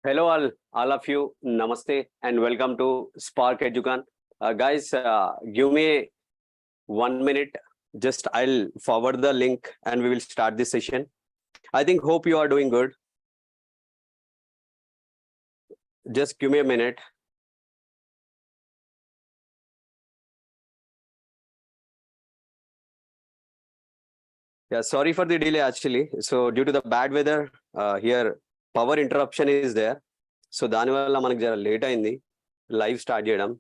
Hello, all of you. Namaste and welcome to SparkEducon. Guys, give me 1 minute. Just I'll forward the link and we will start this session. Hope you are doing good. Just give me a minute. Yeah, sorry for the delay actually. So due to the bad weather here, power interruption is there. So దాని వల్ల మనకి జర late అయింది live start చేయడం.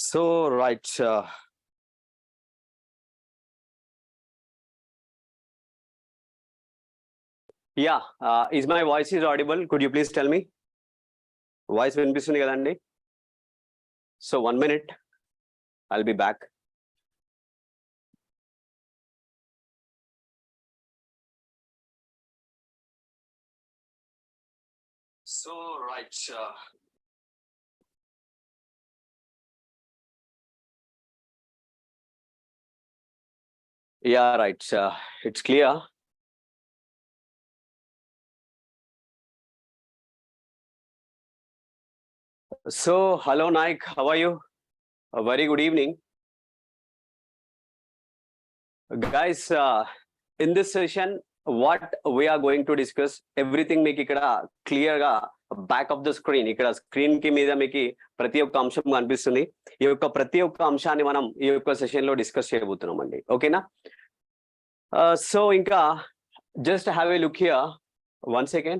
So right. Yeah, is my voice is audible? Could you please tell me? Voice వినిపిస్తుంది కదండి? So 1 minute, I'll be back. So right. Yeah, right. It's clear. So, hello, Naik. How are you? A very good evening. Guys, in this session, what we are going to discuss, everything make ikkada clear ga back of the screen. Ikkada screen ki meeda meeki prati okka amsham kanipistundi. Ee yokka prati okka amshanni manam ee yokka session lo discuss cheyabothunam andi. Okay na? So inka just have a look here. 1 second.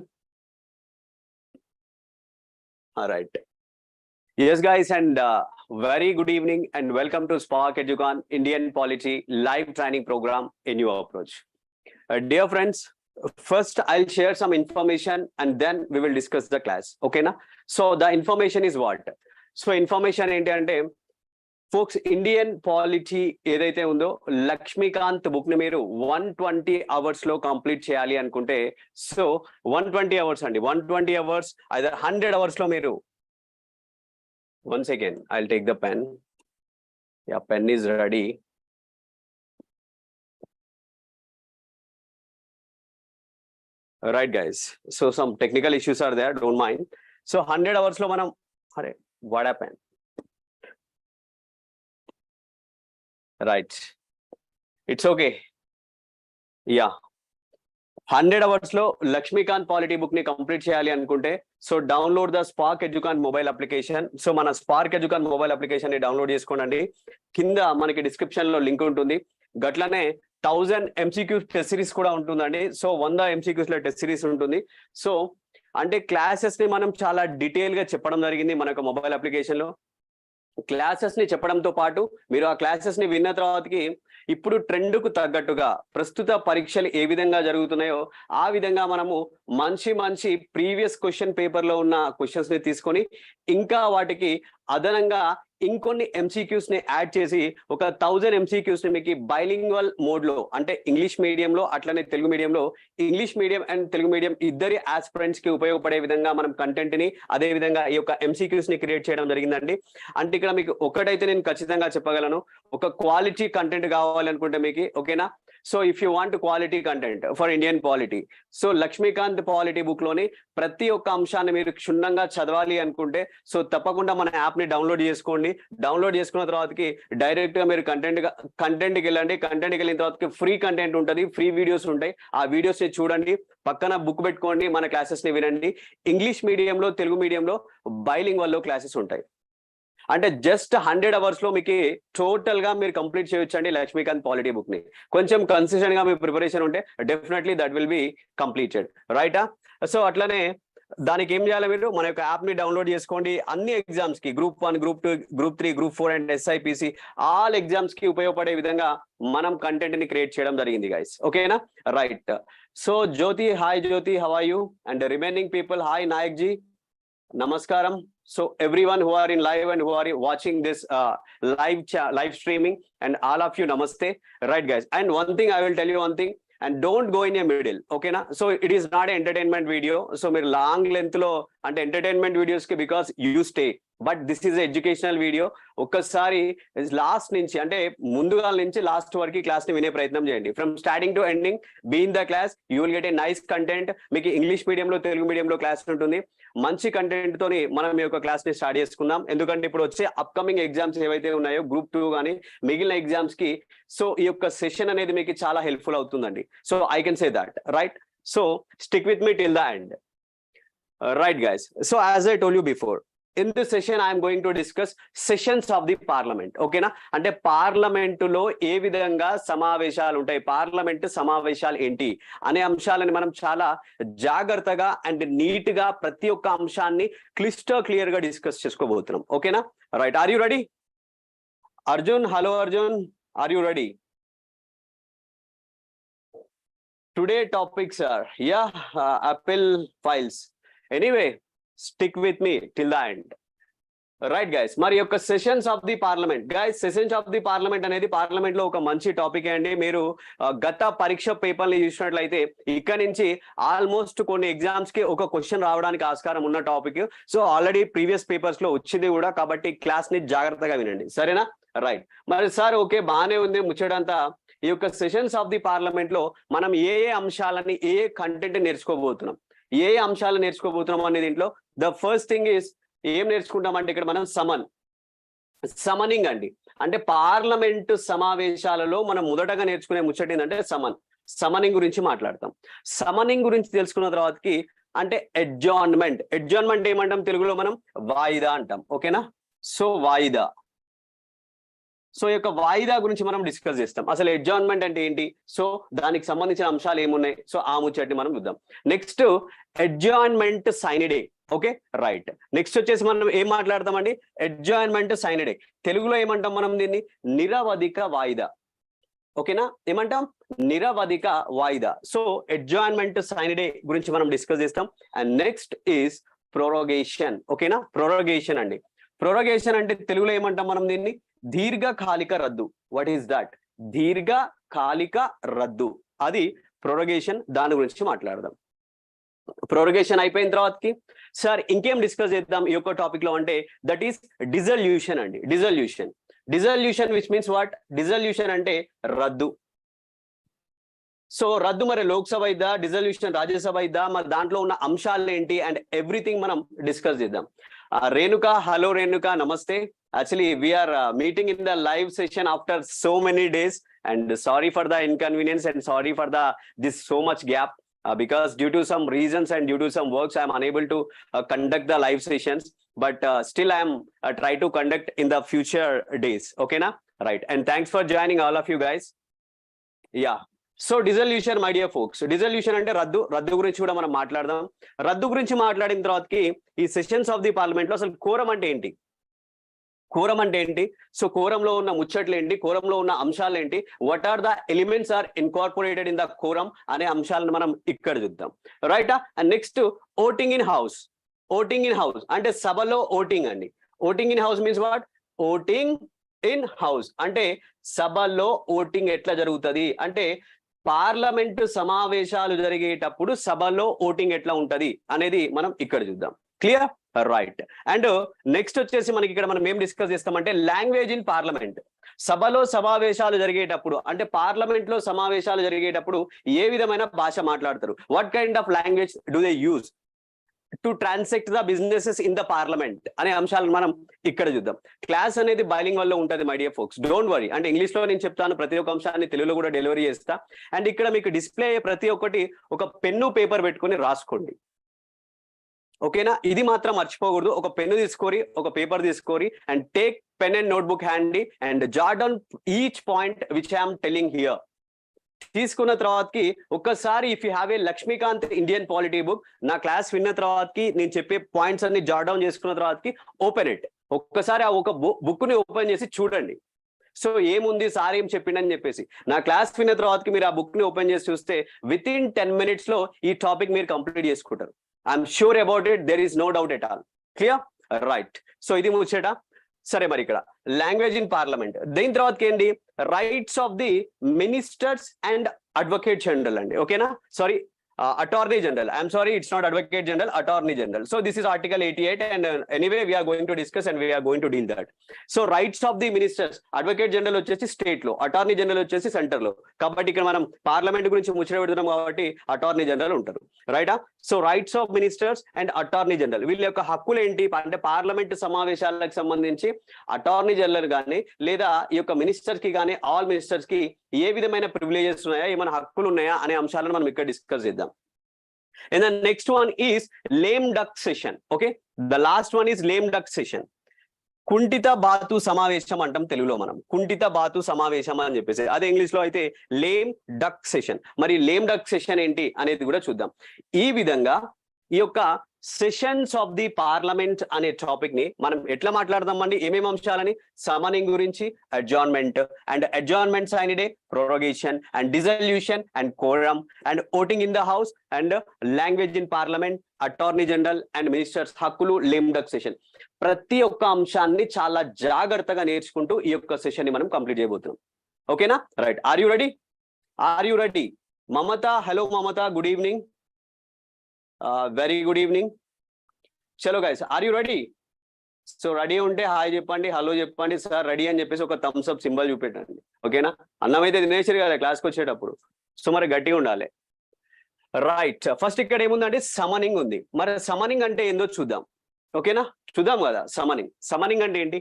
All right. Yes, guys, and very good evening and welcome to SparkEducon Indian Polity live training program in your approach. Dear friends, first I'll share some information and then we will discuss the class. Okay, na? So the information is what? So information ఏంటంటే folks, Indian Polity ఏదైతే ఉందో Lakshmikanth book ని మీరు 120 hours లో complete చేయాలి అనుకుంటే so 120 hours అండి 120 hours either 100 hours లో మీరు Once again, I'll take the pen. Yeah, pen is ready. All right, guys. So some technical issues are there. Don't mind. So 100 hours lo manam. What happened? Right. It's okay. Yeah. 100 hours లో Lakshmikanth polity book ని complete చేయాలి అనుకుంటే so download the SparkEducon mobile application. So మన SparkEducon mobile application ని download చేసుకోండి. కింద మనకి description లో లింక్ ఉంటుంది. గట్లనే 1000 MCQ టెస్ట్ సిరీస్ కూడా ఉంటుందండి. సో 100 MCQs లో టెస్ట్ సిరీస్ ఉంటుంది. సో అంటే క్లాసెస్ ని మనం చాలా డీటెయిల్ గా చెప్పడం జరిగింది మన మొబైల్ అప్లికేషన్ లో. క్లాసెస్ ని చెప్పడంతో పాటు మీరు ఆ క్లాసెస్ ని విన్న తర్వాతకి ఇప్పుడు ట్రెండ్ కు తగ్గట్టుగా ప్రస్తుత పరీక్షలు ఏ విధంగా జరుగుతున్నాయో ఆ విధంగా మనము మంచి ప్రీవియస్ క్వశ్చన్ పేపర్ లో ఉన్న క్వశ్చన్స్ ని తీసుకొని ఇంకా వాటికి అదనంగా ఇంకొన్ని MCQs ని యాడ్ చేసి ఒక 1000 MCQs ని మీకు బైలింగ్వల్ మోడ్ లో అంటే ఇంగ్లీష్ మీడియంలో అట్లనే తెలుగు మీడియంలో English medium and Telugu medium ఇద్దరి ఆస్పిరెంట్స్ కి ఉపయోగపడే విధంగా మనం కంటెంట్ ని అదే విధంగా ఈ యొక్క MCQs ని క్రియేట్ చేయడం జరిగిందండి. అంటే ఇక్కడ మీకు ఒకటైతే నేను ఖచ్చితంగా చెప్పగలను, ఒక క్వాలిటీ కంటెంట్ కావాలనుకుంటే మీకు ఓకేనా. So if you want quality content for Indian polity, so Laxmikanth polity book లోని ప్రతి ఒక్క అంశాన్ని మీరు క్షుణ్ణంగా చదవాలి అనుకుంటే సో తప్పకుండా మన యాప్ ని డౌన్లోడ్ చేసుకోండి. డౌన్లోడ్ చేసుకున్న తర్వాతకి డైరెక్ట్ గా మీరు కంటెంట్కి వెళ్ళండి. కంటెంట్కి వెళ్ళిన తర్వాత ఫ్రీ కంటెంట్ ఉంటుంది, ఫ్రీ వీడియోస్ ఉంటాయి. ఆ వీడియోస్ ని చూడండి, పక్కన బుక్ పెట్టుకోండి, మన క్లాసెస్ ని వినండి. ఇంగ్లీష్ మీడియంలో తెలుగు మీడియంలో బైలింగ్వల్ లో క్లాసెస్ ఉంటాయి. అంటే జస్ట్ 100 hours లో మీకు టోటల్ గా మీరు కంప్లీట్ చేయొచ్చు అండి లక్ష్మీకాంత్ పాలిటీ బుక్ ని. కొంచెం కన్సిస్టెంట్ గా మీ ప్రిపరేషన్ ఉంటే definitely that will be completed. రైటా? సో అట్లనే దానికి ఏం చేయాలి, మీరు మన యొక్క యాప్ ని డౌన్లోడ్ చేసుకోండి. అన్ని ఎగ్జామ్స్ కి group 1, group 2, group 3, group 4 and SIPC all exams కి ఉపయోగపడే విధంగా మనం కంటెంట్ ని క్రియేట్ చేయడం జరిగింది గైస్. ఓకేనా, right. So Jyoti, hi Jyoti, how are you? And remaining people, hi Nayak ji, namaskaram. So everyone who are in live and who are watching this live streaming, and all of you, namaste. Right guys, and one thing I will tell you one thing, and don't go in a middle, okay na? So it is not an entertainment video, so meer long length lo ante entertainment videos ki because you stay, but this is an educational video. ఒక్కసారి last నుంచి అంటే ముందుగా నుంచి last వరకు class ని వినే ప్రయత్నం చేయండి. From starting to ending be in the class, you will get a nice content. మీకు ఇంగ్లీష్ మీడియంలో, తెలుగు మీడియంలో క్లాస్ ఉంటుంది. మంచి కంటెంట్ తోని మనం ఈ యొక్క క్లాస్ ని స్టార్ట్ చేసుకుందాం. ఎందుకంటే ఇప్పుడు వచ్చే అప్కమింగ్ ఎగ్జామ్స్ ఏవైతే ఉన్నాయో గ్రూప్ 2 కానీ మిగిలిన ఎగ్జామ్స్ కి, సో ఈ యొక్క సెషన్ అనేది మీకు చాలా హెల్ప్ఫుల్ అవుతుందండి. So I can say that, right? So stick with me till the end. Right guys, so as I told you before, in this session I am going to discuss sessions of the parliament. ఓకేనా, అంటే పార్లమెంటులో ఏ విధంగా సమావేశాలు ఉంటాయి, parliament సమావేశాలు ఏంటి అనే అంశాలని మనం చాలా జాగ్రత్తగా అండ్ నీట్ గా ప్రతి ఒక్క అంశాన్ని క్లియర్ గా డిస్కస్ చేసుకోబోతున్నాం. ఓకేనా, right? Are you ready? Arjun, hello Arjun, are you ready? Today topics are Apple files. Anyway, stick with me till the end. Right guys, మరి యొక్క sessions of the parliament guys, sessions of the parliament అనేది parliament లో ఒక మంచి topic అండి. మీరు గత పరీక్ష పేపర్లు చూసినట్లయితే ఇక్కడ నుంచి ఆల్మోస్ట్ కొన్ని ఎగ్జామ్స్ కి ఒక క్వశ్చన్ రావడానికి ఆస్కారం ఉన్న topic. So already previous papers లో వచ్చింది కూడా, కాబట్టి క్లాస్ ని జాగ్రత్తగా వినండి, సరేనా? రైట్, మరి సార్ ఓకే బాగానే ఉంది ముచ్చడంతా. ఈ యొక్క సెషన్స్ ఆఫ్ ది పార్లమెంట్ లో మనం ఏ అంశాలని, ఏ కంటెంట్ నేర్చుకోబోతున్నాం, ఏ అంశాలు నేర్చుకోబోతున్నాం అనే దీంట్లో ద ఫస్ట్ థింగ్ ఈస్ ఏం నేర్చుకుంటామంటే ఇక్కడ మనం సమనింగ్ అండి. అంటే పార్లమెంటు సమావేశాలలో మనం మొదటగా నేర్చుకునే ముచ్చట ఏంటంటే సమనింగ్ గురించి మాట్లాడతాం. సమనింగ్ గురించి తెలుసుకున్న తర్వాతకి అంటే ఎడ్జార్న్మెంట్ ఏమంటాం తెలుగులో మనం? వాయిదా అంటాం. ఓకేనా, సో వాయిదా. సో ఈ యొక్క వాయిదా గురించి మనం డిస్కస్ చేస్తాం. అసలు ఎడ్జార్న్మెంట్ అంటే ఏంటి, సో దానికి సంబంధించిన అంశాలు ఏమున్నాయి, సో ఆ ముచ్చటిని మనం చూద్దాం. Next adjournment sine die. Okay, right. Next వచ్చేసి మనం ఏం మాట్లాడతామండి? ఎడ్జార్న్మెంట్ సైనిడే. తెలుగులో ఏమంటాం మనం దీన్ని? నిరవధిక వాయిదా. ఓకేనా, ఏమంటాం? నిరవధిక వాయిదా. సో ఎడ్జార్న్మెంట్ సైనిడే గురించి మనం డిస్కస్ చేస్తాం. And next is prorogation. ఓకేనా, ప్రొరోగేషన్ అండి. ప్రొరోగేషన్ అంటే తెలుగులో ఏమంటాం మనం దీన్ని? దీర్ఘకాలిక రద్దు. What is that? దీర్ఘకాలిక రద్దు, అది ప్రొరోగేషన్. దాని గురించి మాట్లాడదాం. ప్రొరోగేషన్ అయిపోయిన తర్వాతకి సార్ ఇంకేం డిస్కస్ చేద్దాం ఈ యొక్క టాపిక్ లో అంటే దట్ ఈస్ డిజల్యూషన్ అండి. Dissolution which means what? Dissolution అంటే రద్దు. సో రద్దు మరి లోక్సభ అయిద్దా, డిజల్యూషన్ రాజ్యసభ అయిద్దా, మరి దాంట్లో ఉన్న అంశాలు ఏంటి అండ్ ఎవ్రీథింగ్ మనం డిస్కస్ చేద్దాం. రేణుక, హలో రేణుక, నమస్తే. Actually, we are meeting in the live session after so many days, and sorry for the inconvenience and sorry for this so much gap, because due to some reasons and due to some works, I am unable to conduct the live sessions. But still, I am try to conduct in the future days. Okay, na? Right. And thanks for joining all of you guys. Yeah. So dissolution my dear folks, dissolution అంటే రద్దు గురించి కూడా మనం మాట్లాడదాం. రద్దు గురించి మాట్లాడిన తర్వాతకి ఈ సెషన్స్ ఆఫ్ ది పార్లమెంట్ లో అసలు కోరం అంటే ఏంటి, సో కోరంలో ఉన్న ముచ్చట్లు ఏంటి, కోరంలో ఉన్న అంశాలు ఏంటి, what are the elements are incorporated in the quorum అనే అంశాలను మనం ఇక్కడ చూద్దాం. Right. And next voting in house. అంటే సభలో ఓటింగ్ అండి. Voting in house means what? Voting in house అంటే సభలో ఓటింగ్ ఎట్లా జరుగుతుంది అంటే పార్లమెంటు సమావేశాలు జరిగేటప్పుడు సభలో ఓటింగ్ ఎట్లా ఉంటది అనేది మనం ఇక్కడ చూద్దాం. క్లియర్? రైట్. అండ్ నెక్స్ట్ వచ్చేసి మనకి ఇక్కడ మనం ఏం డిస్కస్ చేస్తామంటే లాంగ్వేజ్ ఇన్ పార్లమెంట్. సభలో సమావేశాలు జరిగేటప్పుడు అంటే పార్లమెంట్ లో సమావేశాలు జరిగేటప్పుడు ఏ విధమైన భాష మాట్లాడతారు, what kind of language do they use to transact the businesses in the parliament అనే అంశాలను మనం ఇక్కడ చూద్దాం. క్లాస్ అనేది బైలింగ్వల్ లో ఉంటుంది my dear folks, don't worry. అంటే ఇంగ్లీష్ లో నేను చెప్తాను, ప్రతి ఒక్క అంశాన్ని తెలుగులో కూడా డెలివరీ చేస్తా. అండ్ ఇక్కడ మీకు డిస్ప్లే అయ్యే ప్రతి ఒక్కటి ఒక పెన్ను పేపర్ పెట్టుకొని రాసుకోండి. ఓకేనా, ఇది మాత్రం మర్చిపోకూడదు. ఒక పెన్ను తీసుకోరి, ఒక పేపర్ తీసుకోరి and take pen and notebook handy and jot down each point which I'm telling here. తీసుకున్న తర్వాతకి ఒక్కసారి if you have a Laxmikanth Indian polity book, నా క్లాస్ విన్న తర్వాతకి నేను చెప్పే పాయింట్స్ అన్ని జాట్ డౌన్ చేసుకున్న తర్వాతకి ఓపెన్ ఇట్, ఒక్కసారి ఆ ఒక బుక్ ని ఓపెన్ చేసి చూడండి. సో ఏముంది సార్ ఏం చెప్పిండని చెప్పేసి నా క్లాస్ విన్న తర్వాతకి మీరు ఆ బుక్ ని ఓపెన్ చేసి చూస్తే విత్ ఇన్ 10 minutes లో ఈ టాపిక్ మీరు కంప్లీట్ చేసుకుంటారు. I'm sure about it, there is no doubt at all. Clear? Right. So ఇది ముచ్చట. సరే, మరి ఇక్కడ లాంగ్వేజ్ ఇన్ పార్లమెంట్, దీని తర్వాతకి ఏంటి, rights of the ministers and advocate general అండి. ఓకేనా? Sorry, Attorney General. I'm sorry, it's not Advocate General, Attorney General. So this is Article 88, and anyway we are going to discuss and we are going to deal that. So rights of the ministers, Advocate General వచ్చేసి state లో, Attorney General వచ్చేసి centre లో. కాబట్టి ఇక్కడ మనం parliament గురించి ముచ్చట పెడుతున్నాం కాబట్టి Attorney General ఉంటారు, రైటా? So rights of ministers and attorney general, వీళ్ళ యొక్క హక్కులు ఏంటి అంటే పార్లమెంట్ సమావేశాలకు సంబంధించి అటార్నీ జనరల్ కానీ లేదా ఈ యొక్క మినిస్టర్స్ కి కానీ ఆల్ మినిస్టర్స్ కి ఏ విధమైన ప్రివిలేజెస్ ఉన్నాయా, ఏమైనా హక్కులు ఉన్నాయా అనే అంశాలను మనం ఇక్కడ డిస్కస్ చేద్దాం. And the next one is lame duck session. Okay, the last one is lame duck session. కుంఠిత బాతు సమావేశం అంటాం తెలుగులో మనం, కుంఠిత బాతు సమావేశం అని చెప్పేసి, అదే ఇంగ్లీష్ లో అయితే లేమ్ డక్ సెషన్. మరి లేమ్ డక్ సెషన్ ఏంటి అనేది కూడా చూద్దాం. ఈ విధంగా ఈ యొక్క సెషన్స్ ఆఫ్ ది పార్లమెంట్ అనే టాపిక్ ని మనం ఎట్లా మాట్లాడదామండి, ఏమేమి అంశాలని, సమనింగ్ గురించి, adjournment and adjournment sine die, prorogation and dissolution and quorum and voting in the house and language in parliament, attorney general and ministers హక్కులు, లేమ్ డక్ సెషన్. ప్రతి ఒక్క అంశాన్ని చాలా జాగ్రత్తగా నేర్చుకుంటూ ఈ యొక్క సెషన్ ని మనం కంప్లీట్ చేయబోతున్నాం. ఓకేనా? Right. Are you ready? Are you ready? Mamata, hello Mamata, good evening. Very good evening. చలో guys, are you ready? So ready ఉంటే హాయ్ చెప్పండి, హలో చెప్పండి, సార్ రెడీ అని చెప్పేసి ఒక థమ్స్ అప్ సింబల్ చూపెట్టండి. ఓకేనా? అన్నం అయితే తినేసారు కదా క్లాస్కి వచ్చేటప్పుడు, సో మరి గట్టిగా ఉండాలి. రైట్. ఫస్ట్ ఇక్కడ ఏముందంటే సమనింగ్ ఉంది. మరి సమనింగ్ అంటే ఏందో చూద్దాం. ఓకేనా? చూద్దాం కదా. సమనింగ్, సమనింగ్ అంటే ఏంటి?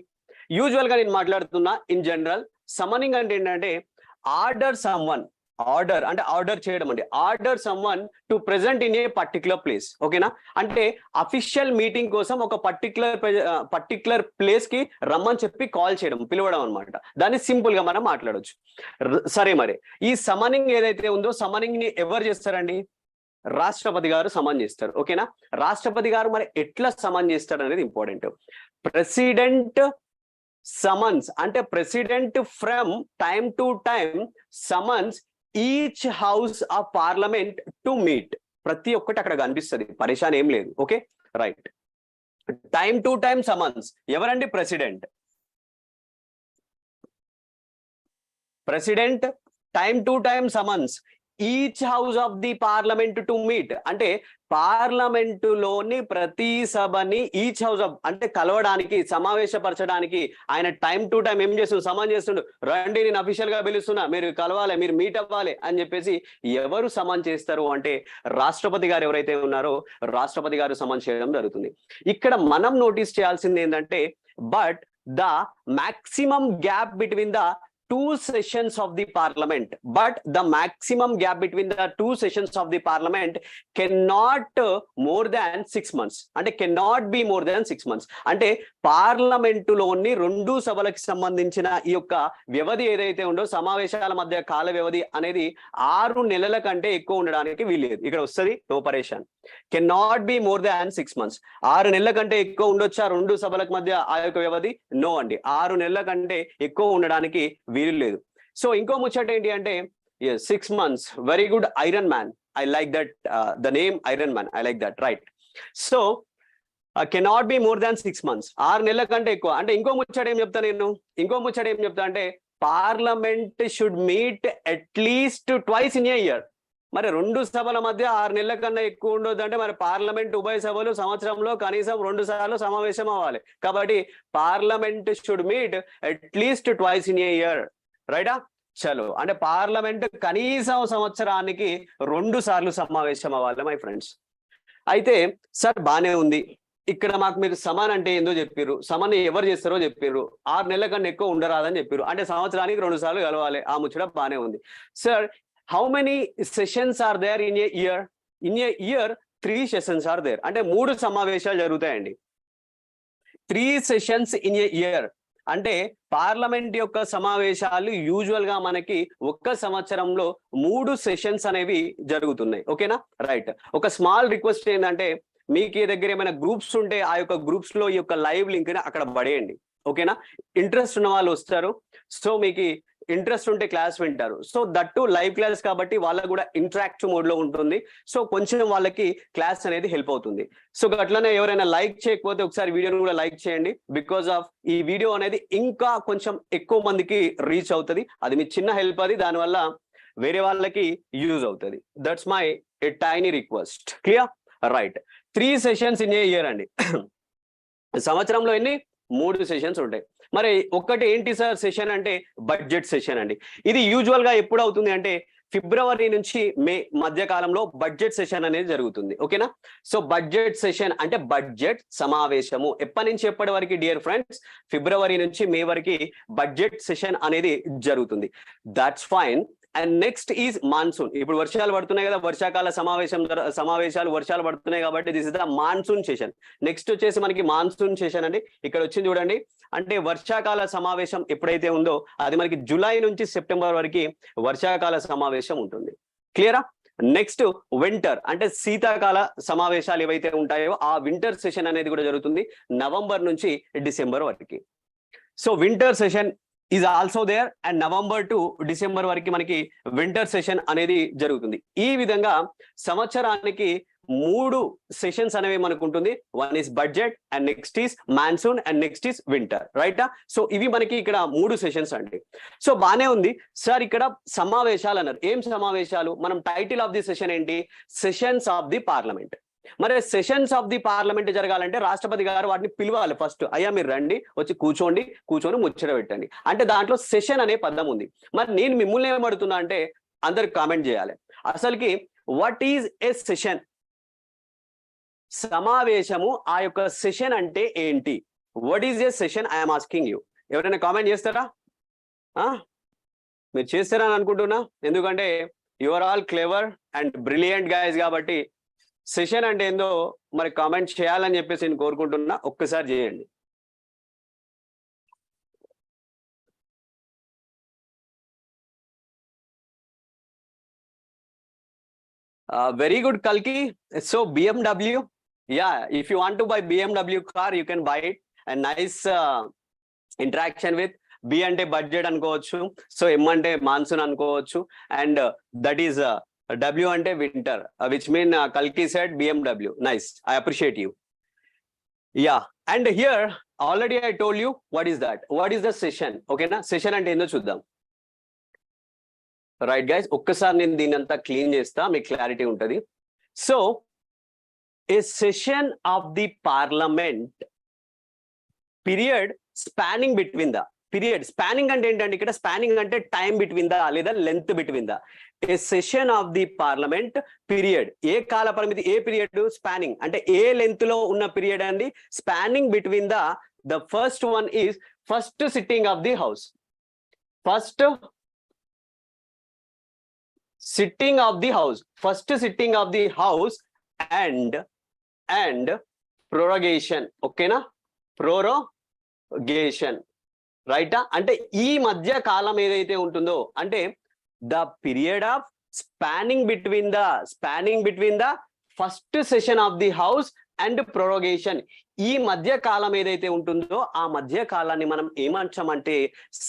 యూజువల్ గా నేను మాట్లాడుతున్నా ఇన్ జనరల్. సమనింగ్ అంటే ఏంటంటే ఆర్డర్ సమ్వన్, ఆర్డర్ అంటే ఆర్డర్ చేయడం అండి, order someone to present in a particular place. ఓకేనా? అంటే అఫీషియల్ మీటింగ్ కోసం ఒక పర్టికులర్ ప్లేస్ కి రమ్మని చెప్పి కాల్ చేయడం, పిలవడం అనమాట. దాన్ని సింపుల్ గా మనం మాట్లాడొచ్చు. సరే, మరి ఈ సమనింగ్ ఏదైతే ఉందో సమనింగ్ ని ఎవరు చేస్తారండి? రాష్ట్రపతి గారు సమన్ చేస్తారు. ఓకేనా? రాష్ట్రపతి గారు మరి ఎట్లా సమన్ చేస్తారు అనేది ఇంపార్టెంట్. ప్రెసిడెంట్ సమన్స్ అంటే president from time to time summons each house of parliament to meet. ప్రతి ఒక్కటి అక్కడ కనిపిస్తుంది, పరేషాన్ ఏం లేదు. Okay, right. Time to time summons ఎవరండి? President. President time to time summons each house of the parliament to meet అంటే పార్లమెంటులోని ప్రతి సభని ఈచ్ హౌస్ ఆఫ్ అంటే కలవడానికి, సమావేశపరచడానికి ఆయన టైం టు టైం ఏం చేస్తుండు? సమన్ చేస్తుండు. రండి, నేను అఫీషియల్ గా పిలుస్తున్నా, మీరు కలవాలి, మీరు మీట్ అవ్వాలి అని చెప్పేసి ఎవరు సమన్ చేస్తారు అంటే రాష్ట్రపతి గారు ఎవరైతే ఉన్నారో రాష్ట్రపతి గారు సమన్ చేయడం జరుగుతుంది. ఇక్కడ మనం నోటీస్ చేయాల్సింది ఏంటంటే but the maximum gap between the two sessions of the parliament, but the maximum gap between the two sessions of the parliament cannot more than 6 months. అంటే cannot be more than 6 months. అంటే పార్లమెంటులోని రెండు సభలకు సంబంధించిన ఈ యొక్క వ్యవధి ఏదైతే ఉందో సమావేశాల మధ్య కాల వ్యవధి అనేది 6 నెలల కంటే ఎక్కువ ఉండడానికి వీల్లేదు. ఇక్కడ వస్తుంది నో పరేషాన్. cannot be more than 6 months. 6 నెలల కంటే ఎక్కువ ఉండొచ్చా రెండు సభలకు మధ్య ఆ యొక్క వ్యవధి? నో అండి, 6 నెలల కంటే ఎక్కువ ఉండడానికి వీలు లేదు. సో ఇంకో ముచ్చట ఏంటి అంటే 6 months. Very good, iron man. I like that the name iron man. I like that, right. So cannot be more than 6 months. 6 నెలల కంటే ఎక్కువ అంటే ఇంకో ముచ్చట ఏం చెప్తా నేను? ఇంకో ముచ్చట ఏం చెప్తా అంటే parliament should meet at least twice in a year. మరి రెండు సభల మధ్య 6 నెలల కన్నా ఎక్కువ ఉండొద్దు అంటే మరి పార్లమెంట్ ఉభయ సభలు సంవత్సరంలో కనీసం 2 సార్లు సమావేశం అవ్వాలి. కాబట్టి parliament should meet at least twice in a year, రైటా? చలో, అంటే పార్లమెంట్ కనీసం సంవత్సరానికి 2 సార్లు సమావేశం అవ్వాలి మై ఫ్రెండ్స్. అయితే సార్ బానే ఉంది, ఇక్కడ మాకు మీరు సమన్ అంటే ఏందో చెప్పారు, సమన్ ఎవరు చేస్తారో చెప్పారు, 6 నెలల కన్నా ఎక్కువ ఉండరాదని చెప్పారు, అంటే సంవత్సరానికి 2 సార్లు కలవాలి. ఆ ముచ్చట బానే ఉంది. Sir, how many sessions are there in a year? In a year 3 sessions are there. అంటే 3 సమావేశాలు జరుగుతాయండి. 3 sessions in a year. అంటే పార్లమెంట్ యొక్క సమావేశాలు యూజువల్ గా మనకి ఒక్క సంవత్సరంలో 3 సెషన్స్ అనేవి జరుగుతున్నాయి. ఓకేనా? రైట్. ఒక స్మాల్ రిక్వెస్ట్ ఏంటంటే మీకు దగ్గర ఏమైనా గ్రూప్స్ ఉంటే ఆ యొక్క గ్రూప్స్ లో ఈ యొక్క లైవ్ లింక్ ని అక్కడ పడేయండి. ఓకేనా? ఇంట్రెస్ట్ ఉన్న వాళ్ళు వస్తారు. సో మీకు ఇంట్రెస్ట్ ఉంటే క్లాస్ వింటారు. సో దట్టు లైవ్ క్లాస్ కాబట్టి వాళ్ళకు కూడా ఇంటరాక్టివ్ మోడ్ లో ఉంటుంది. సో కొంచెం వాళ్ళకి క్లాస్ అనేది హెల్ప్ అవుతుంది. సో అట్లనే ఎవరైనా లైక్ చేయకపోతే ఒకసారి వీడియోని కూడా లైక్ చేయండి. బికాస్ ఆఫ్ ఈ వీడియో అనేది ఇంకా కొంచెం ఎక్కువ మందికి రీచ్ అవుతుంది. అది మీ చిన్న హెల్ప్. అది దానివల్ల వేరే వాళ్ళకి యూజ్ అవుతుంది. That's my tiny request. Clear? Right. 3 sessions in a year అండి. సంవత్సరంలో ఎన్ని? 3 సెషన్స్ ఉంటాయి. మరి ఒక్కటి ఏంటి సార్ సెషన్ అంటే బడ్జెట్ సెషన్ అండి. ఇది యూజువల్ గా ఎప్పుడు అవుతుంది అంటే ఫిబ్రవరి నుంచి మే మధ్య కాలంలో బడ్జెట్ సెషన్ అనేది జరుగుతుంది. ఓకేనా? సో బడ్జెట్ సెషన్ అంటే బడ్జెట్ సమావేశము. ఎప్పటి నుంచి ఎప్పటి వరకు డియర్ ఫ్రెండ్స్? ఫిబ్రవరి నుంచి మే వరకు బడ్జెట్ సెషన్ అనేది జరుగుతుంది. That's fine. And next is monsoon. ఇప్పుడు వర్షాలు పడుతున్నాయి కదా, వర్షాకాల సమావేశాలు వర్షాలు పడుతున్నాయి కాబట్టి this is the monsoon session. Next వచ్చేసి మనకి మాన్సూన్ సెషన్ అండి. ఇక్కడ వచ్చింది చూడండి. అంటే వర్షాకాల సమావేశం ఎప్పుడైతే ఉందో అది మనకి జూలై నుంచి సెప్టెంబర్ వరకు వర్షాకాల సమావేశం ఉంటుంది. క్లియరా? నెక్స్ట్ వింటర్ అంటే శీతాకాల సమావేశాలు ఏవైతే ఉంటాయో ఆ వింటర్ సెషన్ అనేది కూడా జరుగుతుంది నవంబర్ నుంచి డిసెంబర్ వరకు. So winter session is also there. And November to December వరకు మనకి వింటర్ సెషన్ అనేది జరుగుతుంది. ఈ విధంగా సంవత్సరానికి 3 సెషన్స్ అనేవి మనకు ఉంటుంది. One is budget, and next is monsoon, and next is winter. రైటా? సో ఇవి మనకి ఇక్కడ 3 సెషన్స్ అండి. సో బానే ఉంది సార్. ఇక్కడ సమావేశాలు అన్నారు. ఏం సమావేశాలు? మనం టైటిల్ ఆఫ్ ది సెషన్ ఏంటి? Sessions of the parliament. మరి సెషన్స్ ఆఫ్ ది పార్లమెంట్ జరగాలంటే రాష్ట్రపతి గారు వాటిని పిలవాలి. ఫస్ట్ అయ్యా మీరు రండి, వచ్చి కూర్చొని ముచ్చట పెట్టండి అంటే దాంట్లో సెషన్ అనే పదం ఉంది. మరి నేను మిమ్మల్ని ఏమడుతున్నా అంటే అందరికి కామెంట్ చేయాలి. అసలుకి వాట్ ఈజ్ ఏ సెషన్? సమావేశము. ఆ యొక్క సెషన్ అంటే ఏంటి? What is a session? I'm asking you. ఎవరైనా కామెంట్ చేస్తారా? మీరు చేస్తారని అనుకుంటున్నా. ఎందుకంటే you are all clever and brilliant guys కాబట్టి సెషన్ అంటే ఏందో మరి కామెంట్ చేయాలని చెప్పేసి నేను కోరుకుంటున్నా. ఒక్కసారి చేయండి. వెరీ గుడ్ కల్కి. So BMW. Yeah, if you want to buy BMW car, you can buy it. And nice interaction with B అంటే బడ్జెట్ అనుకోవచ్చు. సో M అంటే మాన్సూన్ అనుకోవచ్చు. అండ్ దట్ ఈస్ W అంటే winter, which mean Kalki said BMW. Nice. I appreciate you. Yeah. And here already I told you what is that. What is the session? Okay na? Session అంటే ఏందో చూద్దాం. Right guys, ఒక్కసారి నేను దీన్ని అంతా clean చేస్తా, మీకు క్లారిటీ ఉంటుంది. So a session of the parliament period spanning between the period. Spanning అంటే ఏంటంటే ఇక్కడ స్పానింగ్ అంటే టైం బిట్వీన్ ద లేదా length between the. A session of the parliament period. ఏ కాల పరిమితి, ఏ పీరియడ్? స్పానింగ్ అంటే ఏ లెంత్ లో ఉన్న పీరియడ్ అండి. Spanning between the first one is first sitting of the house. First sitting of the house. First sitting of the house and prorogation. ఓకేనా? Prorogation. రైటా? అంటే ఈ మధ్య కాలం ఏదైతే ఉంటుందో అంటే the period of spanning between the first session of the house and prorogation. ఈ మధ్య కాలం ఏదైతే ఉంటుందో ఆ మధ్య కాలాన్ని మనం ఏమంటామంటే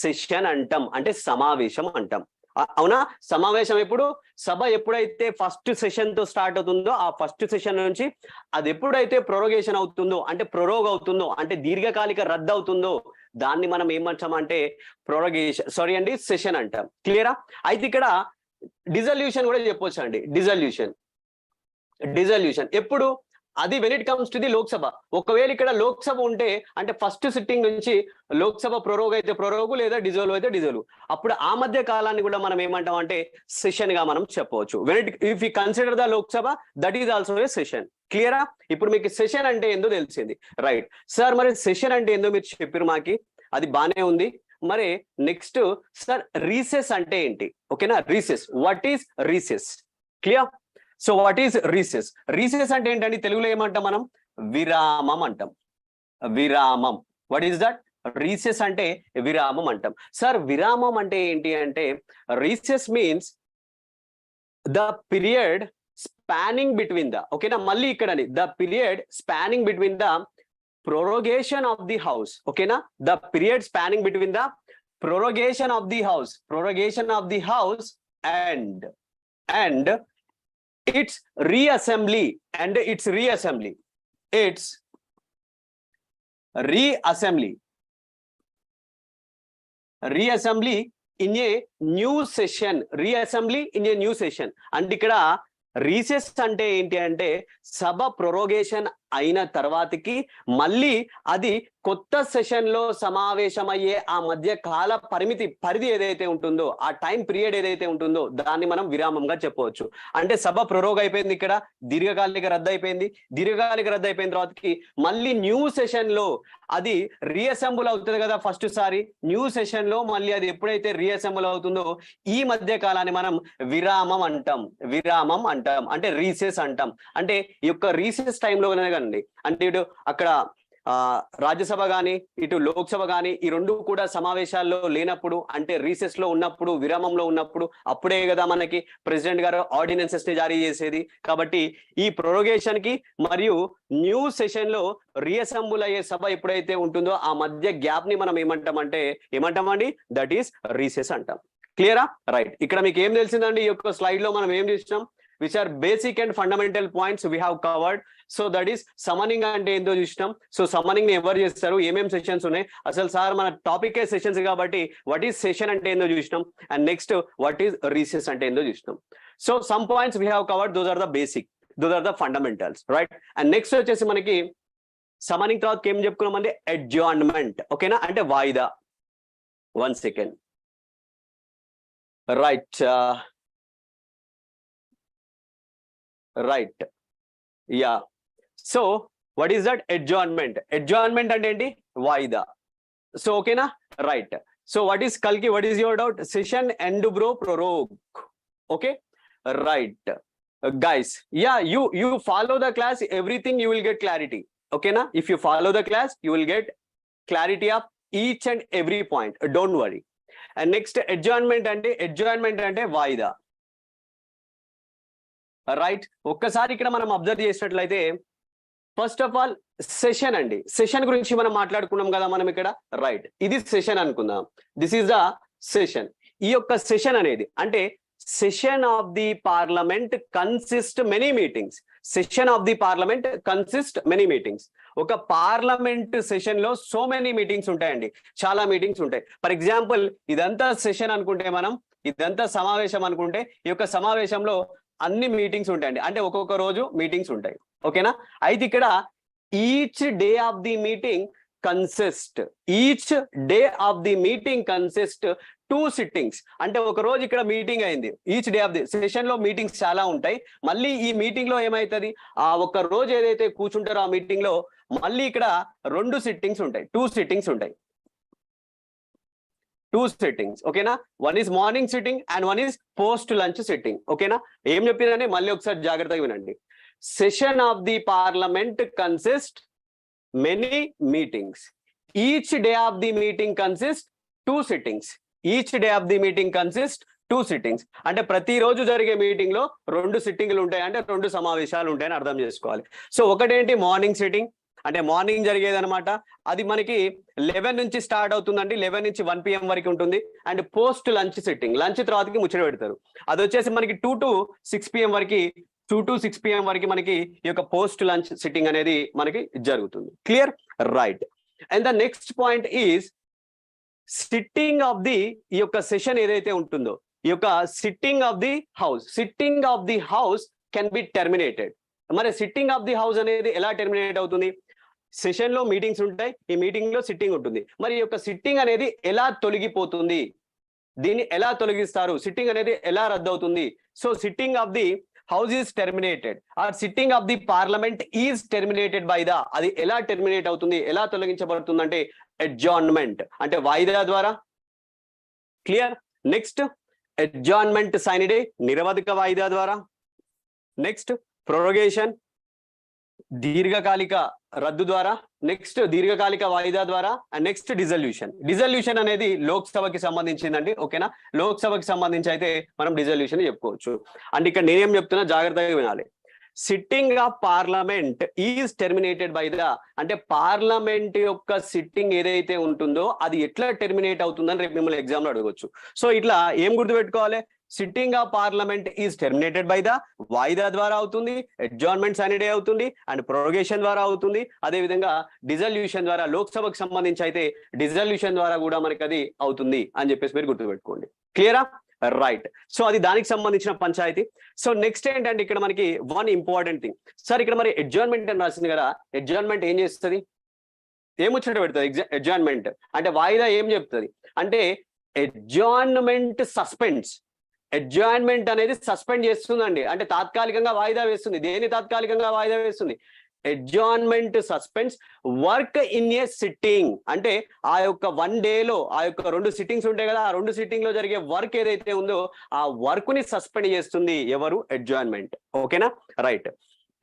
సెషన్ అంటాం, అంటే సమావేశం అంటాం. అవునా? సమావేశం ఎప్పుడు? సభ ఎప్పుడైతే ఫస్ట్ సెషన్ తో స్టార్ట్ అవుతుందో ఆ ఫస్ట్ సెషన్ నుంచి అది ఎప్పుడైతే ప్రొరగేషన్ అవుతుందో అంటే ప్రొరోగ్ అవుతుందో అంటే దీర్ఘకాలిక రద్దు అవుతుందో దాన్ని మనం ఏమంటామంటే ప్రొరగేషన్, సారీ అండి, సెషన్ అంటాం. క్లియరా? అయితే ఇక్కడ డిజల్యూషన్ కూడా చెప్పొచ్చు అండి. డిజల్యూషన్ ఎప్పుడు? అది when it comes to the Lok Sabha. ఒకవేళ ఇక్కడ లోక్సభ ఉంటే అంటే ఫస్ట్ సిట్టింగ్ నుంచి లోక్సభ ప్రొరోగ్ అయితే ప్రొరోగు లేదా డిజోల్వ్ అయితే డిజోల్వ్, అప్పుడు ఆ మధ్య కాలాన్ని కూడా మనం ఏమంటాం అంటే సెషన్ గా మనం చెప్పవచ్చు. If you consider the Lok Sabha that is also a session. క్లియరా? ఇప్పుడు మీకు సెషన్ అంటే ఏందో తెలిసింది. రైట్ సార్, మరి సెషన్ అంటే ఏందో మీరు చెప్పారు మాకి, అది బానే ఉంది. మరి నెక్స్ట్ సార్ రీసెస్ అంటే ఏంటి? ఓకేనా? Recess. What is recess? Clear? So what is recess? Recess అంటే ఏంటండి? తెలుగులో ఏమంటాం మనం? విరామం అంటాం. విరామం. What is that? రీసెస్ అంటే విరామం అంటాం. సార్ విరామం అంటే ఏంటి అంటే recess means the period spanning between the ఓకేనా, మళ్ళీ ఇక్కడని the period spanning between the prorogation of the house, okay na, the period spanning between the prorogation of the house and its reassembly in a new session, and ikkada recess అంటే ఏంటి అంటే సభ ప్రొరోగేషన్ అయిన తర్వాతకి మళ్ళీ అది కొత్త సెషన్ లో సమావేశమయ్యే ఆ మధ్య కాల పరిధి ఏదైతే ఉంటుందో, ఆ టైం పీరియడ్ ఏదైతే ఉంటుందో దాన్ని మనం విరామంగా చెప్పవచ్చు. అంటే సభ ప్రొరోగ్ అయిపోయింది, ఇక్కడ దీర్ఘకాలిక రద్దు అయిపోయింది. దీర్ఘకాలిక రద్దు అయిపోయిన తర్వాతకి మళ్ళీ న్యూ సెషన్ లో అది రీఅసెంబుల్ అవుతుంది కదా. ఫస్ట్ సారి న్యూ సెషన్ లో మళ్ళీ అది ఎప్పుడైతే రీఅసెంబుల్ అవుతుందో ఈ మధ్య కాలాన్ని మనం విరామం అంటాం. అంటే రీసెస్ అంటాం. అంటే ఈ యొక్క రీసెస్ టైంలో కానండి, అంటే ఇటు అక్కడ రాజ్యసభ కానీ ఇటు లోక్సభ కానీ ఈ రెండు కూడా సమావేశాల్లో లేనప్పుడు, అంటే రీసెస్ లో ఉన్నప్పుడు, విరామంలో ఉన్నప్పుడు, అప్పుడే కదా మనకి ప్రెసిడెంట్ గారు ఆర్డినెన్సెస్ ని జారీ చేసేది. కాబట్టి ఈ ప్రొరోగేషన్ కి మరియు న్యూ సెషన్ లో రీఅసెంబుల్ అయ్యే సభ ఎప్పుడైతే ఉంటుందో ఆ మధ్య గ్యాప్ ని మనం ఏమంటామండి, దట్ ఈస్ రీసెస్ అంటాం. క్లియరా? రైట్. ఇక్కడ మీకు ఏం తెలిసిందండి, ఈ యొక్క స్లైడ్ లో మనం ఏం చూసినాం, which are basic and fundamental points we have covered. So that is summoning అంటే ఏందో చూసినాం. సో సమ్మనింగ్ ని ఎవరు చేస్తారు, ఏమేం సెషన్స్ ఉన్నాయి, అసలు సార్ మన టాపిక్ సెషన్స్ కాబట్టి వాట్ ఈస్ సెషన్ అంటే ఏందో చూసినాం, and next what is recess అంటే ఏందో చూసినాం. So some points we have covered, those are the basic, those are the fundamentals, right? And next వచ్చేసి మనకి సమ్మనింగ్ తర్వాత ఏం చెప్పుకున్నాం అంటే అడ్జార్న్మెంట్, ఓకేనా, అంటే వాయిదా. 1 second, right, right, yeah. So what is that? Adjournment అంటే ఏంటి, వాయిదా. సో ఓకేనా, right. So what is Kalki, what is your doubt? Session end bro prorogue, okay, right, guys, yeah, you follow the class, everything you will get clarity, okay na. If you follow the class you will get clarity of each and every point, don't worry. And next adjournment అంటే వాయిదా, right. ఒక్కసారి ఇక్కడ మనం observe చేసినట్లయితే first of all session అండి, session గురించి మనం మాట్లాడుకున్నాం కదా మనం ఇక్కడ, రైట్. ఇది సెషన్ అనుకుందాం, దిస్ ఈస్ ద సెషన్. ఈ యొక్క సెషన్ అనేది అంటే session of the parliament consist many meetings. ఒక పార్లమెంట్ సెషన్ లో సో మెనీ మీటింగ్స్ ఉంటాయండి, చాలా మీటింగ్స్ ఉంటాయి. ఫర్ ఎగ్జాంపుల్ ఇదంతా సెషన్ అనుకుంటే, మనం ఇదంతా సమావేశం అనుకుంటే, ఈ యొక్క సమావేశంలో అన్ని మీటింగ్స్ ఉంటాయండి, అంటే ఒక్కొక్క రోజు మీటింగ్స్ ఉంటాయి, ఓకేనా. అయితే ఇక్కడ each day of the meeting consist 2 sittings. అంటే ఒక రోజు ఇక్కడ మీటింగ్ అయింది, each day of the session లో మీటింగ్స్ చాలా ఉంటాయి. మళ్ళీ ఈ మీటింగ్ లో ఏమైతుంది, ఆ ఒక్క రోజు ఏదైతే కూర్చుంటారో ఆ మీటింగ్ లో మళ్ళీ ఇక్కడ 2 sittings ఉంటాయి, 2 sittings ఉంటాయి, 2 sittings, ఓకేనా. One is morning sitting and one is post lunch sitting, ఓకేనా. ఏం చెప్పిందంటే మళ్ళీ ఒకసారి జాగ్రత్తగా వినండి. Session of the parliament consist many meetings. Each day of the meeting consist 2 sittings. అంటే ప్రతిరోజు జరిగే మీటింగ్ లో 2 సిట్టింగ్లు ఉంటాయి, అంటే 2 సమావేశాలు ఉంటాయని అర్థం చేసుకోవాలి. సో ఒకటేంటి మార్నింగ్ సిట్టింగ్, అంటే మార్నింగ్ జరిగేది అనమాట, అది మనకి 11 నుంచి స్టార్ట్ అవుతుందండి, 11 నుంచి 1 PM వరకు ఉంటుంది. And post lunch sitting, lunch తర్వాతకి ముచ్చట పెడతారు, అది వచ్చేసి మనకి 2 to 6 PM వరకు మనకి ఈ యొక్క పోస్ట్ లంచ్ సిట్టింగ్ అనేది మనకి జరుగుతుంది. Clear? Right. And the next point is sitting of the, ఈ యొక్క సెషన్ ఏదైతే ఉంటుందో, ఈ యొక్క sitting of the house can be terminated. మరి సిట్టింగ్ ఆఫ్ ది హౌస్ అనేది ఎలా టెర్మినేట్ అవుతుంది? సెషన్ లో మీటింగ్స్ ఉంటాయి, ఈ మీటింగ్ లో సిట్టింగ్ ఉంటుంది. మరి ఈ యొక్క సిట్టింగ్ అనేది ఎలా తొలగిపోతుంది, దీన్ని ఎలా తొలగిస్తారు, సిట్టింగ్ అనేది ఎలా రద్దు అవుతుంది? So sitting of the house is terminated or sitting of the parliament is terminated by the, అది ఎలా టెర్మినేట్ అవుతుంది, ఎలా తొలగించబడుతుంది అంటే అడ్జార్న్మెంట్, అంటే వాయిదా ద్వారా. క్లియర్? నెక్స్ట్ అడ్జార్న్మెంట్ సైన్ డే, నిరవధిక వాయిదా ద్వారా. నెక్స్ట్ ప్రొరోగేషన్, దీర్ఘకాలిక రద్దు ద్వారా, నెక్స్ట్ దీర్ఘకాలిక వాయిదా ద్వారా, అండ్ నెక్స్ట్ డిజల్యూషన్ అనేది లోక్సభకి సంబంధించిందండి. ఓకేనా, లోక్సభకి సంబంధించి అయితే మనం డిజల్యూషన్ చెప్పుకోవచ్చు. అంటే ఇక్కడ నేనేం చెప్తున్నా జాగ్రత్తగా వినాలి. Sitting of parliament is terminated by the, అంటే పార్లమెంట్ యొక్క సిట్టింగ్ ఏదైతే ఉంటుందో అది ఎట్లా టెర్మినేట్ అవుతుందని రేపు మిమ్మల్ని ఎగ్జామ్ లో అడగొచ్చు. సో ఇట్లా ఏం గుర్తుపెట్టుకోవాలి, sitting of parliament is terminated by the, వాయిదా ద్వారా అవుతుంది, అడ్జార్న్మెంట్ సానిడే అవుతుంది, అండ్ ప్రొరోగేషన్ ద్వారా అవుతుంది. అదే విధంగా డిజల్యూషన్ ద్వారా, లోక్సభకు సంబంధించి అయితే డిజల్యూషన్ ద్వారా కూడా మనకి అది అవుతుంది అని చెప్పేసి మీరు గుర్తుపెట్టుకోండి. క్లియరా? రైట్. సో అది దానికి సంబంధించిన పంచాయతీ. సో నెక్స్ట్ ఏంటంటే ఇక్కడ మనకి వన్ ఇంపార్టెంట్ థింగ్. సార్ ఇక్కడ మరి అడ్జార్న్మెంట్ అని రాసింది కదా, అడ్జార్న్మెంట్ ఏం చేస్తుంది, ఏముచ్చట పెడుతుంది? అడ్జార్న్మెంట్ అంటే వాయిదా ఏం చెప్తుంది అంటే అడ్జార్న్మెంట్ సస్పెండ్స్. అడ్జార్న్మెంట్ అనేది సస్పెండ్ చేస్తుందండి, అంటే తాత్కాలికంగా వాయిదా వేస్తుంది. దేని తాత్కాలికంగా వాయిదా వేస్తుంది? Adjournment suspends work in a sitting. అంటే ఆ యొక్క 1 డేలో ఆ యొక్క 2 సిట్టింగ్స్ ఉంటాయి కదా, ఆ 2 సిట్టింగ్ లో జరిగే వర్క్ ఏదైతే ఉందో ఆ వర్క్ ని సస్పెండ్ చేస్తుంది ఎవరు? అడ్జార్న్మెంట్. ఓకేనా? Right.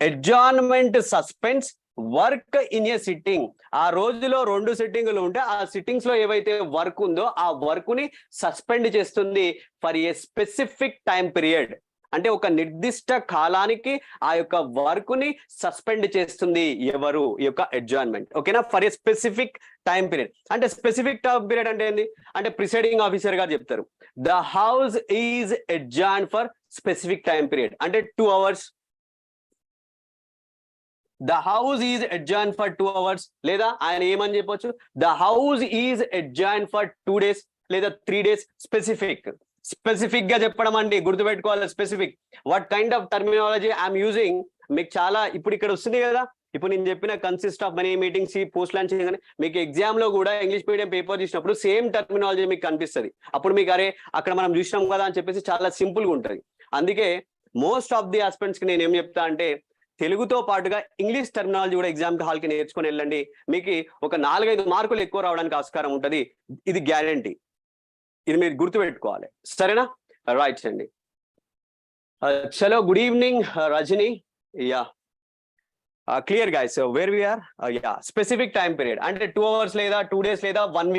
Adjournment suspends work in a sitting. ఆ రోజులో 2 సిట్టింగులు ఉంటే ఆ సిట్టింగ్స్ లో ఏవైతే వర్క్ ఉందో ఆ వర్క్ ని సస్పెండ్ చేస్తుంది for a specific time period. అంటే ఒక నిర్దిష్ట కాలానికి ఆ యొక్క వర్క్ ని సస్పెండ్ చేస్తుంది ఎవరు? ఈ యొక్క అడ్జార్న్మెంట్. ఓకేనా? For a specific time period. అంటే స్పెసిఫిక్ టైం పీరియడ్ అంటే ఏంది అంటే ప్రిసైడింగ్ ఆఫీసర్ గారు చెప్తారు, the house is adjourned for specific time period. అంటే 2 hours. The house is adjourned for 2 hours. లేదా ఆయన ఏమని చెప్పొచ్చు, the house is adjourned for 2 days లేదా 3 days. స్పెసిఫిక్ గా చెప్పడం అండి, గుర్తుపెట్టుకోవాలి. Specific what kind of terminology I'm using మీకు చాలా ఇప్పుడు ఇక్కడ వస్తుంది కదా. ఇప్పుడు నేను చెప్పిన కన్సిస్ట్ ఆఫ్ మనీ మీటింగ్స్, ఈ పోస్ట్ లాంచ్ చేయగానే మీకు ఎగ్జామ్ లో కూడా ఇంగ్లీష్ మీడియం పేపర్ చూసినప్పుడు సేమ్ టర్మినాలజీ మీకు కనిపిస్తుంది. అప్పుడు మీకు అరే అక్కడ మనం చూసినాం కదా అని చెప్పేసి చాలా సింపుల్ గా ఉంటుంది. అందుకే మోస్ట్ ఆఫ్ ది ఆస్పిరెంట్స్ కి నేను ఏం చెప్తా అంటే తెలుగుతో పాటుగా ఇంగ్లీష్ టర్మినాలజీ కూడా ఎగ్జామ్ హాల్ కి నేర్చుకుని వెళ్ళండి. మీకు ఒక 4-5 మార్కులు ఎక్కువ రావడానికి ఆస్కారం ఉంటుంది. ఇది గ్యారంటీ, ఇది మీరు గుర్తుపెట్టుకోవాలి. సరేనా? రైట్ అండి. చలో, good evening Rajani. Yeah clear guys, where we are. Yeah specific time period అంటే 2 hours లేదా 2 days లేదా 1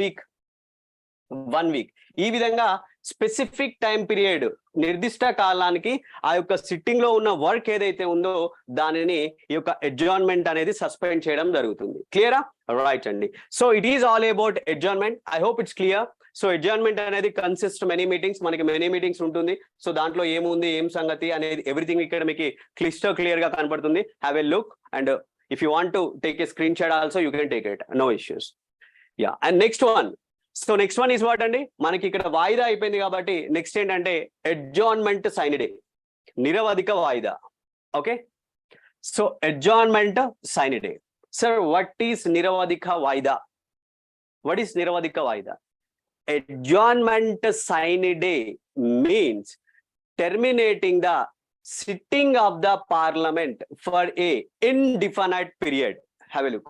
week. ఈ విధంగా స్పెసిఫిక్ టైం పీరియడ్, నిర్దిష్ట కాలానికి ఆ యొక్క సిట్టింగ్ లో ఉన్న వర్క్ ఏదైతే ఉందో దానిని ఈ యొక్క అడ్జార్న్మెంట్ అనేది సస్పెండ్ చేయడం జరుగుతుంది. క్లియరా? రైట్ అండి. So it is all about adjournment. I hope it's clear. So adjournment అనేది కన్సిస్ట్ మెనీ మీటింగ్స్, మనకి మెనీ మీటింగ్స్ ఉంటుంది. సో దాంట్లో ఏముంది ఏం సంగతి అనేది ఎవ్రీథింగ్ ఇక్కడ మీకు క్లియర్ గా కనపడుతుంది. Have a look and if you want to take a screen shot also you can take it, no issues. Yeah and next one. So next one is what అండి, మనకి ఇక్కడ వాయిదా అయిపోయింది కాబట్టి నెక్స్ట్ ఏంటంటే అడ్జార్న్మెంట్ సైనిడే, నిరవధిక వాయిదా. Okay, so adjournment sine die. Sir what is నిరవధిక వాయిదా? వాట్ ఈస్ నిరవధిక వాయిదా? Adjournment sine die means terminating the sitting of the parliament for a indefinite period. Have a look.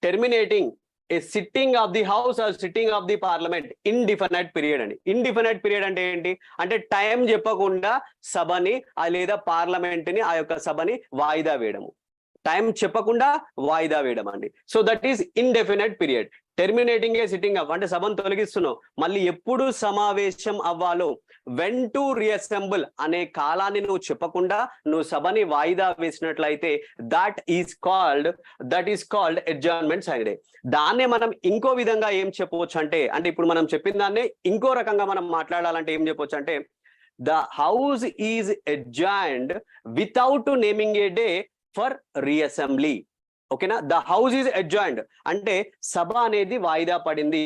Terminating a sitting of the house or sitting of the parliament indefinite period అండి. Indefinite period అంటే ఏంటి అంటే time చెప్పకుండా సభని లేదా parliament ని ఆ యొక్క సభని వాయిదా వేయడము. టైం చెప్పకుండా వాయిదా వేయడం అండి. So that is indefinite period. Terminating a sitting up అంటే సభను తొలగిస్తున్నావు, మళ్ళీ ఎప్పుడు సమావేశం అవ్వాలో వెన్ టు రీఅసెంబుల్ అనే కాలాన్ని నువ్వు చెప్పకుండా నువ్వు సభని వాయిదా వేసినట్లయితే దట్ ఈస్ కాల్డ్ అడ్జార్న్మెంట్ సైనిడే. దాన్నే మనం ఇంకో విధంగా ఏం చెప్పవచ్చు అంటే ఇప్పుడు మనం చెప్పిన దాన్నే ఇంకో రకంగా మనం మాట్లాడాలంటే ఏం చెప్పొచ్చు అంటే the house is adjourned without naming a day for reassembly. ఓకేనా? ద హౌస్ ఈజ్ అడ్జార్న్డ్ అంటే సభ అనేది వాయిదా పడింది.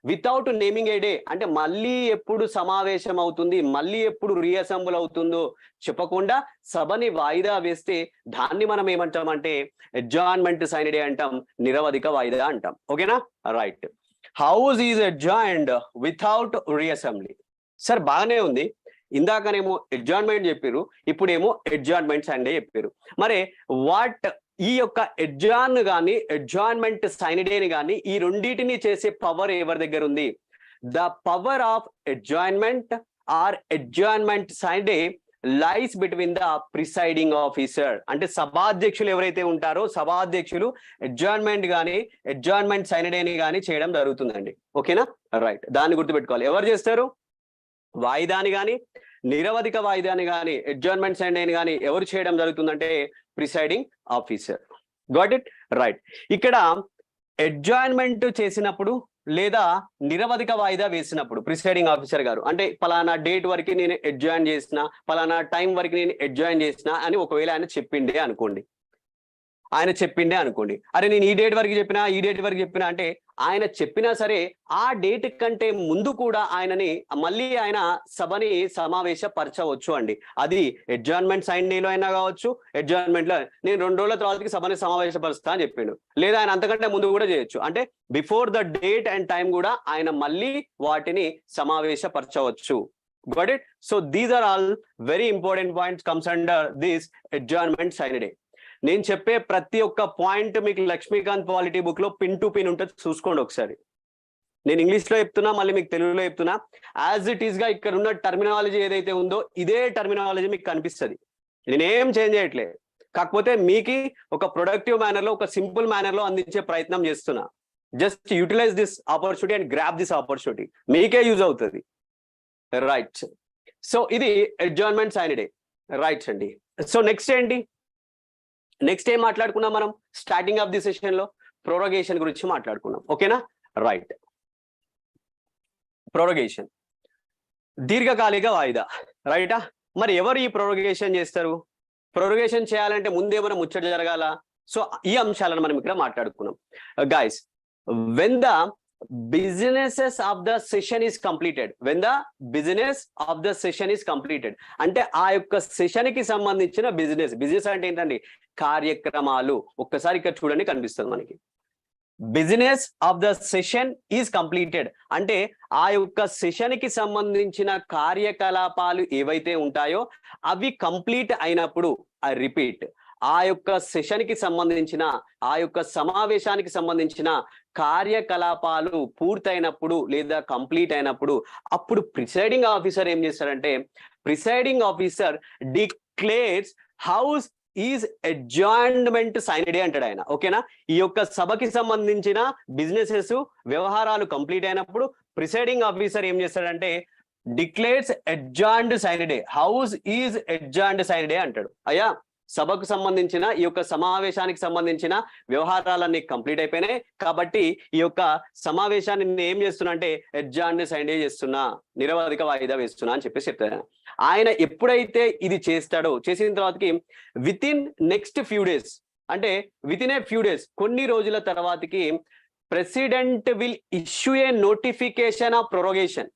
వితౌట్ నేమింగ్ ఏ డే అంటే మళ్ళీ ఎప్పుడు సమావేశం అవుతుంది, మళ్ళీ ఎప్పుడు రీఅసెంబుల్ అవుతుందో చెప్పకుండా సభని వాయిదా వేస్తే దాన్ని మనం ఏమంటామంటే అడ్జార్న్మెంట్ సైనిడే అంటాం, నిరవధిక వాయిదా అంటాం. ఓకేనా? Right. House is adjourned without reassembly. Sir బాగానే ఉంది, ఇందాకనేమో అడ్జార్న్మెంట్ చెప్పారు, ఇప్పుడేమో అడ్జార్న్మెంట్ సైనిడే చెప్పారు. మరి వాట్ ఈ యొక్క అడ్జార్న్ గాని అడ్జార్న్మెంట్ సైనిడేని గాని ఈ రెండింటిని చేసే పవర్ ఎవరి దగ్గర ఉంది? The power of adjournment or adjournment sine die lies between the presiding officer. అంటే సభాధ్యక్షులు ఎవరైతే ఉంటారో సభాధ్యక్షులు అడ్జర్న్మెంట్ కానీ అడ్జర్న్మెంట్ సైనడేని కానీ చేయడం జరుగుతుందండి. ఓకేనా? రైట్, దాన్ని గుర్తుపెట్టుకోవాలి. ఎవరు చేస్తారు? వాయిదాని కానీ నిరవధిక వాయిదాని కానీ అడ్జర్న్మెంట్ సైనడేని కానీ ఎవరు చేయడం జరుగుతుందంటే presiding officer. Got it? Right. ఇక్కడ అడ్జర్న్మెంట్ చేసినప్పుడు లేదా నిరవధిక వాయిదా వేసినప్పుడు ప్రిసైడింగ్ ఆఫీసర్ గారు అంటే పలానా డేట్ వరకు నేను అడ్జర్న్ చేసిన, పలానా టైం వరకు నేను అడ్జర్న్ చేసిన అని ఒకవేళ ఆయన చెప్పిండే అనుకోండి, అరే నేను ఈ డేట్ వరకు చెప్పినా అంటే ఆయన చెప్పినా సరే ఆ డేట్ కంటే ముందు కూడా ఆయనని మళ్ళీ ఆయన సభని సమావేశపరచవచ్చు అండి. అది అడ్జర్న్మెంట్ సైన్ డేలో అయినా కావచ్చు, అడ్జర్న్మెంట్ లో నేను 2 రోజుల తర్వాతకి సభని సమావేశపరుస్తా అని చెప్పిండు, లేదా ఆయన అంతకంటే ముందు కూడా చేయొచ్చు. అంటే before the date and time కూడా ఆయన మళ్ళీ వాటిని సమావేశపరచవచ్చు. Got it? So these are all very important points comes under this adjournment sign day. నేను చెప్పే ప్రతి ఒక్క పాయింట్ మీకు లక్ష్మీకాంత్ పాలిటీ బుక్ లో పిన్ టు పిన్ ఉంటుంది, చూసుకోండి ఒకసారి. నేను ఇంగ్లీష్ లో చెప్తున్నా, మళ్ళీ మీకు తెలుగులో చెప్తున్నా. యాజ్ ఇట్ ఈస్ గా ఇక్కడ ఉన్న టర్మినాలజీ ఏదైతే ఉందో ఇదే టర్మినాలజీ మీకు కనిపిస్తుంది. నేనేం చేంజ్ చేయట్లేదు, కాకపోతే మీకు ఒక ప్రొడక్టివ్ మేనర్ లో, ఒక సింపుల్ మేనర్ లో అందించే ప్రయత్నం చేస్తున్నా. Just utilize this opportunity and grab this opportunity, మీకే యూజ్ అవుతుంది. రైట్. సో ఇది అడ్జర్న్మెంట్ సైన్ డే. రైట్ అండి. సో నెక్స్ట్ ఏంటి? నెక్స్ట్ ఏం మాట్లాడుకున్నాం మనం స్టార్టింగ్ ఆఫ్ ది సెషన్ లో? ప్రొరోగేషన్ గురించి మాట్లాడుకున్నాం. ఓకేనా? రైట్. ప్రొరోగేషన్ దీర్ఘకాలిక వాయిదా. రైటా? మరి ఎవరు ఈ ప్రొరోగేషన్ చేస్తారు? ప్రొరోగేషన్ చేయాలంటే ముందేమైనా ముచ్చట జరగాల. సో ఈ అంశాలను మనం ఇక్కడ మాట్లాడుకున్నాం. Guys, when the businesses of the session is completed, అంటే ఆ యొక్క సెషన్ కి సంబంధించిన బిజినెస్ అంటే ఏంటండి? కార్యక్రమాలు. ఒక్కసారి ఇక్కడ చూడండి, కనిపిస్తుంది మనకి. Business of the session is completed అంటే ఆ యొక్క సెషన్ కి సంబంధించిన కార్యకలాపాలు ఏవైతే ఉంటాయో అవి కంప్లీట్ అయినప్పుడు, ఐ రిపీట్, ఆ యొక్క సెషన్ కి సంబంధించిన, ఆ యొక్క సమావేశానికి సంబంధించిన కార్యకలాపాలు పూర్తయినప్పుడు లేదా కంప్లీట్ అయినప్పుడు అప్పుడు ప్రిసైడింగ్ ఆఫీసర్ ఏం చేస్తాడంటే, presiding officer declares house is adjournment sine die అంటాడు ఆయన. ఓకేనా? ఈ యొక్క సభకి సంబంధించిన బిజినెసెస్ వ్యవహారాలు కంప్లీట్ అయినప్పుడు ప్రిసైడింగ్ ఆఫీసర్ ఏం చేస్తాడంటే declares adjourned sine die, house is adjourned sine die అంటాడు. అయ్యా, సభకు సంబంధించిన ఈ యొక్క సమావేశానికి సంబంధించిన వ్యవహారాలన్నీ కంప్లీట్ అయిపోయినాయి కాబట్టి ఈ యొక్క సమావేశాన్ని నేను ఏం చేస్తున్నా అంటే అడ్జర్న్డ్ సైన్ డే చేస్తున్నా, నిరవధిక వాయిదా వేస్తున్నా అని చెప్పేసి చెప్తాను. ఆయన ఎప్పుడైతే ఇది చేస్తాడో, చేసిన తర్వాతకి within next few days, అంటే within a few days, కొన్ని రోజుల తర్వాతకి president will issue a notification of prorogation.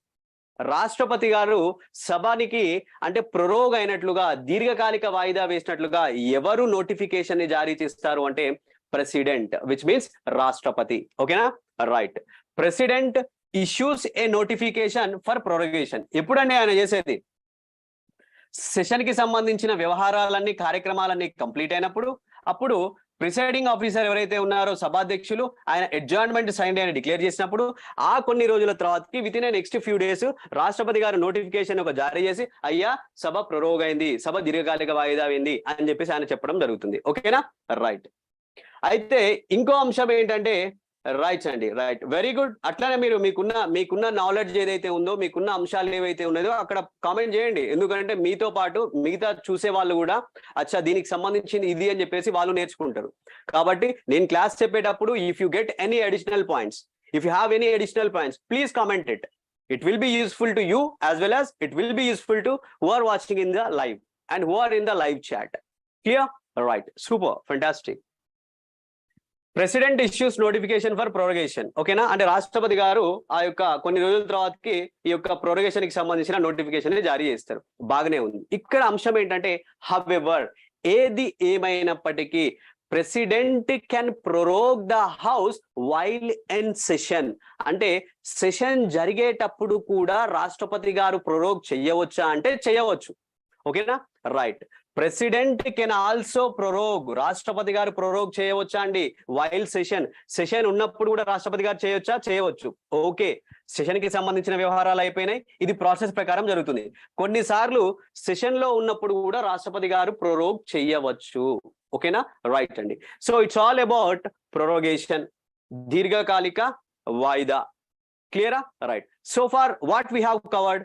రాష్ట్రపతి గారు సభనికి అంటే ప్రొరోగ్ అయినట్లుగా, దీర్ఘకాలిక వాయిదా వేసినట్లుగా ఎవరు నోటిఫికేషన్ ని జారీ చేస్తారు అంటే ప్రెసిడెంట్, విచ్ మీన్స్ రాష్ట్రపతి. ఓకేనా? Right. President issues a notification for prorogation. ఎప్పుడండి ఆయన చేసేది? సెషన్ కి సంబంధించిన వ్యవహారాలన్నీ, కార్యక్రమాలన్నీ కంప్లీట్ అయినప్పుడు, అప్పుడు ప్రిసైడింగ్ ఆఫీసర్ ఎవరైతే ఉన్నారో సభాధ్యక్షులు ఆయన అడ్జర్న్మెంట్ సైన్ డే అని డిక్లేర్ చేసినప్పుడు ఆ కొన్ని రోజుల తర్వాతకి within next few days రాష్ట్రపతి గారు నోటిఫికేషన్ ఒక జారీ చేసి అయ్యా సభ ప్రొరోగ్ అయింది, సభ దీర్ఘకాలిక వాయిదా అయింది అని చెప్పేసి ఆయన చెప్పడం జరుగుతుంది. ఓకేనా? రైట్. అయితే ఇంకో అంశం ఏంటంటే, రైట్ అండి, రైట్, వెరీ గుడ్. అట్లానే మీరు మీకున్న నాలెడ్జ్ ఏదైతే ఉందో, మీకున్న అంశాలు ఏవైతే ఉన్నాయో అక్కడ కామెంట్ చేయండి. ఎందుకంటే మీతో పాటు మిగతా చూసే వాళ్ళు కూడా అచ్చా దీనికి సంబంధించింది ఇది అని చెప్పేసి వాళ్ళు నేర్చుకుంటారు. కాబట్టి నేను క్లాస్ చెప్పేటప్పుడు if you get any additional points, if you have any additional points, please comment it. It will be useful to you as well as it will be useful to who are watching in the live and who are in the live chat. Clear? Right. Super. Fantastic. President issues notification for prorogation. ఓకేనా? అంటే రాష్ట్రపతి గారు ఆ యొక్క కొన్ని రోజుల తర్వాతకి ఈ యొక్క ప్రొరోగేషన్ కి సంబంధించిన నోటిఫికేషన్ ని జారీ చేస్తారు. బాగానే ఉంది. ఇక్కడ అంశం ఏంటంటే, హవెవర్, ఏది ఏమైనప్పటికీ president can prorogue the house while in session. అంటే సెషన్ జరిగేటప్పుడు కూడా రాష్ట్రపతి గారు ప్రొరోగ్ చెయ్యవచ్చా అంటే చేయవచ్చు. ఓకేనా? Right. President can also prorogue, రాష్ట్రపతి గారు ప్రొరోగ్ చేయవచ్చా అండి వైల్ సెషన్ ఉన్నప్పుడు కూడా రాష్ట్రపతి గారు చేయొచ్చా? చేయవచ్చు. ఓకే. సెషన్ కి సంబంధించిన వ్యవహారాలు అయిపోయినాయి, ఇది ప్రాసెస్ ప్రకారం జరుగుతుంది. కొన్నిసార్లు సెషన్ లో ఉన్నప్పుడు కూడా రాష్ట్రపతి గారు ప్రొరోగ్ చేయవచ్చు. ఓకేనా, రైట్ అండి. So it's all about prorogation, దీర్ఘకాలిక వాయిదా. క్లియరా? Right. So far what we have covered,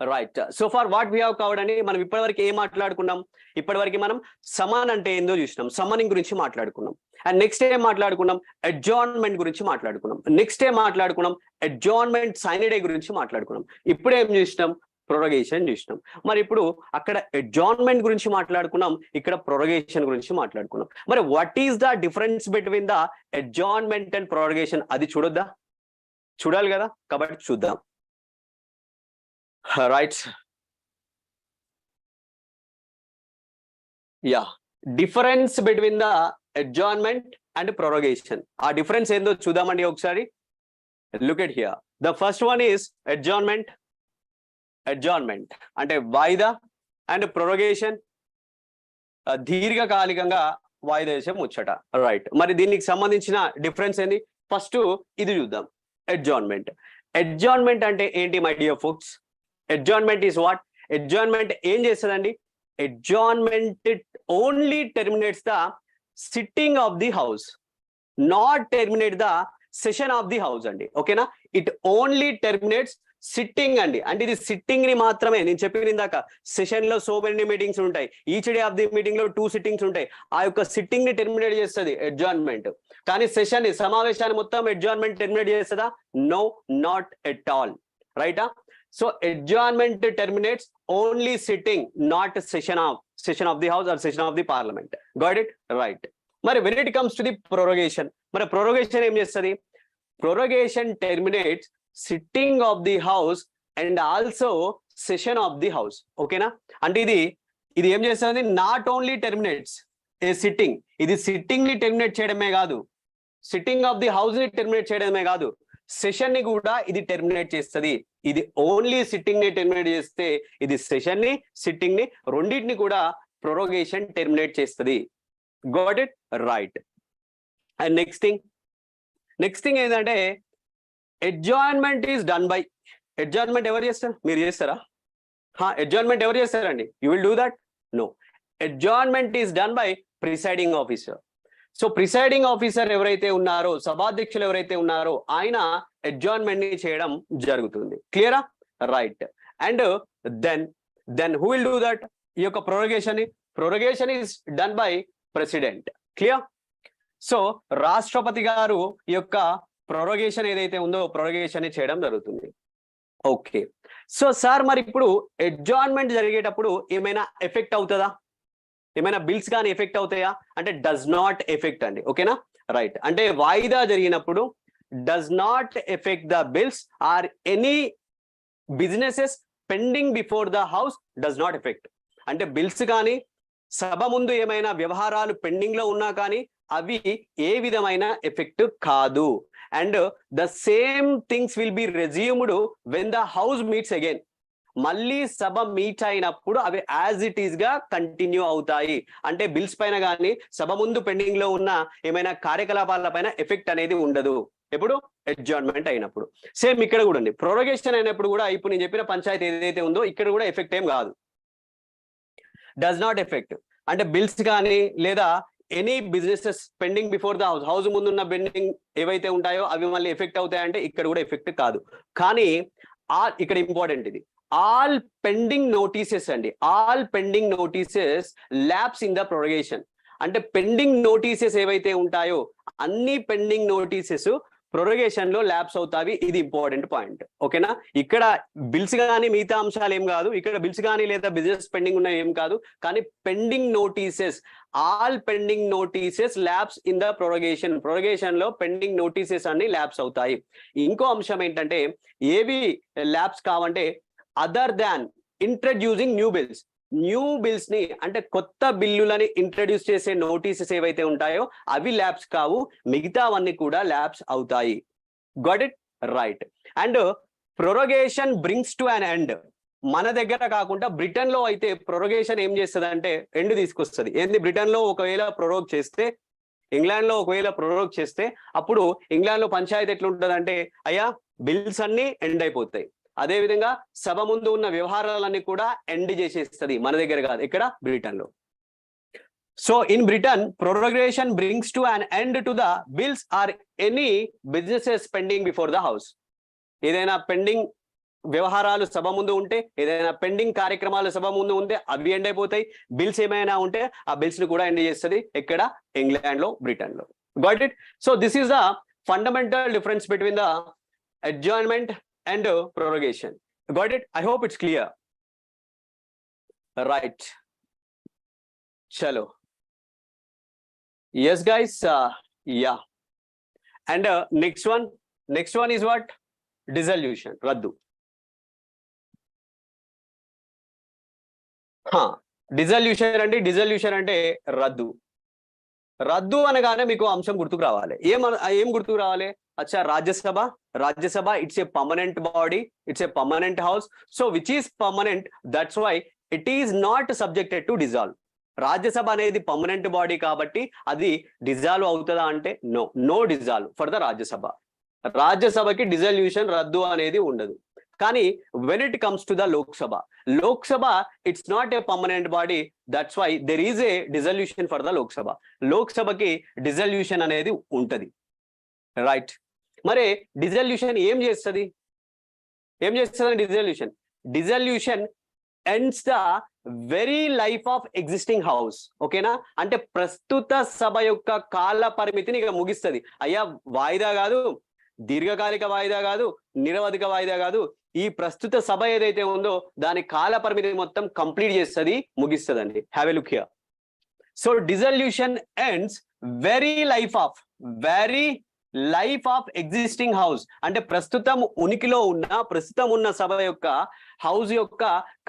right, so far what we have covered అని మనం ఇప్పటివరకు ఏం మాట్లాడుకున్నాం? ఇప్పటివరకు మనం సమన్ అంటే ఏందో చూసినాం, సమనింగ్ గురించి మాట్లాడుకున్నాం. అండ్ నెక్స్ట్ ఏం మాట్లాడుకున్నాం? అడ్జార్న్మెంట్ గురించి మాట్లాడుకున్నాం. నెక్స్ట్ ఏం మాట్లాడుకున్నాం? అడ్జార్న్మెంట్ సైన్ డే గురించి మాట్లాడుకున్నాం. ఇప్పుడు ఏం చూసినాం? ప్రొరగేషన్ చూసినాం. మరి ఇప్పుడు అక్కడ అడ్జార్న్మెంట్ గురించి మాట్లాడుకున్నాం, ఇక్కడ ప్రొరగేషన్ గురించి మాట్లాడుకున్నాం. మరి what is the difference between the adjournment and prorogation? అది చూడొద్దా? చూడాలి కదా, కాబట్టి చూద్దాం. Right, yeah, difference between the adjournment and prorogation. ఆ డిఫరెన్స్ ఏందో చూద్దామండి ఒకసారి. Look at here. The first one is adjournment. Adjournment అంటే వాయిదా, అండ్ ప్రొరగేషన్ దీర్ఘకాలికంగా వాయిదా చేసే ముచ్చట. రైట్, మరి దీనికి సంబంధించిన డిఫరెన్స్ ఏంది? ఫస్ట్ ఇది చూద్దాం. అడ్జార్న్మెంట్. అడ్జార్న్మెంట్ అంటే ఏంటి my dear folks? Adjournment is what? Adjournment ఏం చేస్తుందండి? Adjournment only terminates the sitting of the house, not terminate the session of the house అండి. ఓకేనా, ఇట్ ఓన్లీ టెర్మినేట్స్ సిట్టింగ్ అండి. అంటే ఇది సిట్టింగ్ ని మాత్రమే. నేను చెప్పిన ఇందాక సెషన్ లో సో మెనీ మీటింగ్స్ ఉంటాయి, each day of the meeting లో 2 సిట్టింగ్స్ ఉంటాయి. ఆ యొక్క సిట్టింగ్ ని టెర్మినేట్ చేస్తుంది అడ్జార్న్మెంట్. కానీ సెషన్ ని, సమావేశాన్ని మొత్తం అడ్జార్న్మెంట్ టెర్మినేట్ చేస్తుందా? No, not at all. రైటా? So adjournment terminates only sitting, not session of the house or session of the parliament. Got it? Right. మరి when it comes to the prorogation, మరి prorogation ఏం చేస్తుంది? Prorogation terminates sitting of the house and also session of the house. ఓకేనా, అంటే ఇది ఏం చేస్తుంది? Not only terminates a sitting, ఇది సిట్టింగ్ ని టెర్మినేట్ చేయడమే కాదు, సిట్టింగ్ ఆఫ్ ది హౌస్ ని టెర్మినేట్ చేయడమే కాదు, సెషన్ ని కూడా ఇది టెర్మినేట్ చేస్తుంది. ఇది ఓన్లీ సిట్టింగ్ ని టెర్మినేట్ చేస్తే, ఇది సెషన్ ని, సిట్టింగ్ ని, రెండింటిని కూడా ప్రొరగేషన్ టెర్మినేట్ చేస్తుంది. Got it? Right. And next thing ఏంటంటే adjournment is done by. Adjournment ఎవరు చేస్తారు? మీరు చేస్తారా? అడ్జార్న్మెంట్ ఎవరు చేస్తారండి? You will do that? No. Adjournment is done by presiding officer. So presiding officer ఎవరైతే ఉన్నారో, సభాధ్యక్షులు ఎవరైతే ఉన్నారో, ఆయన అడ్జార్న్మెంట్ ని చేయడం జరుగుతుంది. క్లియరా? Right. And then who will do that? ఈ యొక్క prorogation is done by president. Clear? So రాష్ట్రపతి గారు ఈ యొక్క ప్రొరగేషన్ ఏదైతే ఉందో ప్రొరగేషన్ చేయడం జరుగుతుంది. ఓకే, సో సార్ మరి ఇప్పుడు అడ్జార్న్మెంట్ జరిగేటప్పుడు ఏమైనా ఎఫెక్ట్ అవుతుందా? ఏమైనా బిల్స్ కానీ ఎఫెక్ట్ అవుతాయా అంటే డస్ నాట్ ఎఫెక్ట్ అండి. ఓకేనా, రైట్. అంటే వాయిదా జరిగినప్పుడు does not effect the bills or any businesses pending before the house does not effect. అంటే బిల్స్ కానీ సభ ముందు ఏమైనా వ్యవహారాలు పెండింగ్ లో ఉన్నా కానీ అవి ఏ విధమైన ఎఫెక్ట్ కాదు. And the same things will be resumed when the house meets again. మళ్ళీ సభ మీట్ అయినప్పుడు అవి యాజ్ ఇట్ ఈస్ గా కంటిన్యూ అవుతాయి. అంటే బిల్స్ పైన కానీ సభ ముందు పెండింగ్ లో ఉన్న ఏమైనా కార్యకలాపాల పైన ఎఫెక్ట్ అనేది ఉండదు. ఎప్పుడు? అడ్జార్న్మెంట్ అయినప్పుడు. సేమ్ ఇక్కడ కూడా ఉంది. ప్రొరగేషన్ అయినప్పుడు కూడా ఇప్పుడు నేను చెప్పిన పంచాయతీ ఏదైతే ఉందో ఇక్కడ కూడా ఎఫెక్ట్ ఏం కాదు, డస్ నాట్ ఎఫెక్ట్. అంటే బిల్స్ కానీ లేదా any businesses pending before the house ముందున్న పెండింగ్ ఏవైతే ఉంటాయో అవి మళ్ళీ ఎఫెక్ట్ అవుతాయంటే ఇక్కడ కూడా ఎఫెక్ట్ కాదు. కానీ ఇక్కడ ఇంపార్టెంట్ ఇది, ఆల్ పెండింగ్ నోటీసెస్ అండి, all pending notices lapse in the prorogation. అంటే పెండింగ్ నోటీసెస్ ఏవైతే ఉంటాయో అన్ని పెండింగ్ నోటీసెస్ ప్రొరగేషన్ లో ల్యాప్స్ అవుతాయి. ఇది ఇంపార్టెంట్ పాయింట్. ఓకేనా, ఇక్కడ బిల్స్ కానీ మిగతా అంశాలు ఏం కాదు, ఇక్కడ బిల్స్ కానీ లేదా బిజినెస్ పెండింగ్ ఉన్న ఏం కాదు. కానీ pending notices, all pending notices lapse in the prorogation. Prorogation లో పెండింగ్ నోటీసెస్ అన్ని ల్యాప్స్ అవుతాయి. ఇంకో అంశం ఏంటంటే ఏవి ల్యాప్స్ కావంటే other than introducing new bills ని, అంటే కొత్త బిల్లులని ఇంట్రడ్యూస్ చేసే నోటీసెస్ ఏవైతే ఉంటాయో అవి ల్యాప్స్ కావు, మిగతావన్నీ కూడా ల్యాప్స్ అవుతాయి. Got it? Right. And prorogation brings to an end. మన దగ్గర కాకుండా బ్రిటన్ లో అయితే ప్రొరగేషన్ ఏం చేస్తుంది అంటే ఎండ్ తీసుకొస్తుంది. ఏంది? బ్రిటన్ లో ఒకవేళ ప్రొరోగ్ చేస్తే ఇంగ్లాండ్ లో ఒకవేళ ప్రొరోగ్ చేస్తే అప్పుడు ఇంగ్లాండ్ లో పంచాయతీ ఎట్లుంటది అంటే అయ్యా బిల్స్ అన్ని ఎండ్ అయిపోతాయి, అదే విధంగా సభ ముందు ఉన్న వ్యవహారాలన్నీ కూడా ఎండ్ చేసేస్తుంది. మన దగ్గర కాదు, ఇక్కడ బ్రిటన్ లో. So in Britain prorogation brings to an end to the bills or any businesses pending before the house. ఏదైనా పెండింగ్ వ్యవహారాలు సభ ముందు ఉంటే, ఏదైనా పెండింగ్ కార్యక్రమాలు సభ ముందు ఉంటే అవి ఎండ్ అయిపోతాయి. బిల్స్ ఏమైనా ఉంటే ఆ బిల్స్ ని కూడా ఎండ్ చేస్తుంది ఎక్కడ, ఇంగ్లాండ్ లో, బ్రిటన్ లో. Got it? So this is the fundamental difference between the adjournment and prorogation. Got it? I hope it's clear. Right. Chalo. Yes, guys. Yeah. And next one is what? Dissolution. Raddu. Dissolution ante raddu. రద్దు అనగానే మీకు అంశం గుర్తుకు రావాలి. ఏం గుర్తుకు రావాలి? అచ్చా, Rajya Sabha it's a permanent body, it's a permanent house. So which is permanent, that's why it is not subjected to dissolve. Rajya Sabha అనేది పర్మనెంట్ బాడీ కాబట్టి అది డిజాల్వ్ అవుతుందా అంటే no dissolve for the Rajya Sabha. రాజ్యసభకి డిజల్యూషన్, రద్దు అనేది ఉండదు. కానీ when it comes to the Lok Sabha, it's not a permanent body, that's why there is a dissolution for the Lok Sabha ki dissolution అనేది ఉంటది. రైట్. మరి డిజల్యూషన్ ఏం చేస్తుంది? Dissolution ends the very life of existing house. ఓకేనా? అంటే ప్రస్తుత సభ యొక్క కాల పరిమితిని ఇక ముగిస్తుంది. అయ్యా, వాయిదా కాదు, దీర్ఘకాలిక వాయిదా కాదు, నిరవధిక వాయిదా కాదు, ఈ ప్రస్తుత సభ ఏదైతే ఉందో దాని కాల పరిమితి మొత్తం కంప్లీట్ చేస్తుంది, ముగిస్తుందండి. Have a look here. So dissolution ends very life of existing house. అంటే ప్రస్తుతం ఉన్న సభ యొక్క హౌస్ యొక్క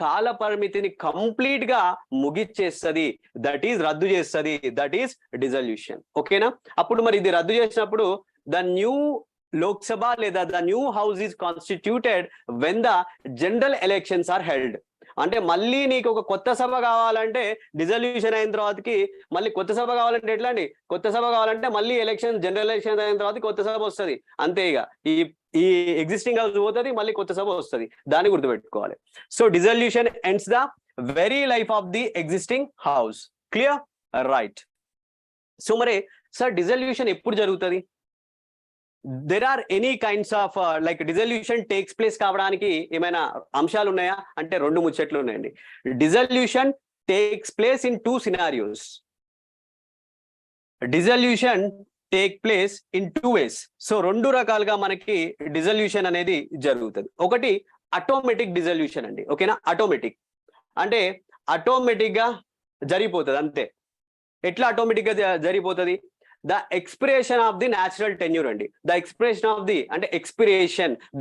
కాల పరిమితిని కంప్లీట్ గా ముగిచ్చేస్తుంది, దట్ ఈస్ రద్దు చేస్తుంది, దట్ ఈస్ డిజల్యూషన్. ఓకేనా? అప్పుడు మరి ఇది రద్దు చేసినప్పుడు ద న్యూ Lok Sabha లేదా the new house is constituted when the general elections are held. అంటే మళ్ళీ నీకు ఒక కొత్త సభ కావాలంటే డిజల్యూషన్ అయిన తర్వాతకి మళ్ళీ కొత్త సభ కావాలంటే ఎట్లా అండి? కొత్త సభ కావాలంటే మళ్ళీ జనరల్ ఎలక్షన్ అయిన తర్వాత కొత్త సభ వస్తుంది, అంతే. ఇక ఈ ఎగ్జిస్టింగ్ హౌస్ పోతుంది, మళ్ళీ కొత్త సభ వస్తుంది, దాన్ని గుర్తుపెట్టుకోవాలి. So dissolution ends the very life of the existing house. Clear? Right. So మరి సార్ డిజల్యూషన్ ఎప్పుడు జరుగుతుంది? there are any kinds of like dissolution takes place కావడానికి ఏమైనా అంశాలు ఉన్నాయా అంటే రెండు ముచ్చట్లు ఉన్నాయండి. Dissolution takes place in two scenarios. Dissolution take place in two ways. So రెండు రకాలుగా మనకి డిజల్యూషన్ అనేది జరుగుతుంది. ఒకటి ఆటోమేటిక్ డిజల్యూషన్ అండి. ఓకేనా? ఆటోమేటిక్ అంటే ఆటోమేటిక్ గా జరిగిపోతుంది, అంతే. ఎట్లా ఆటోమేటిక్ గా జరిగిపోతుంది? the expiration of the natural tenure అండి.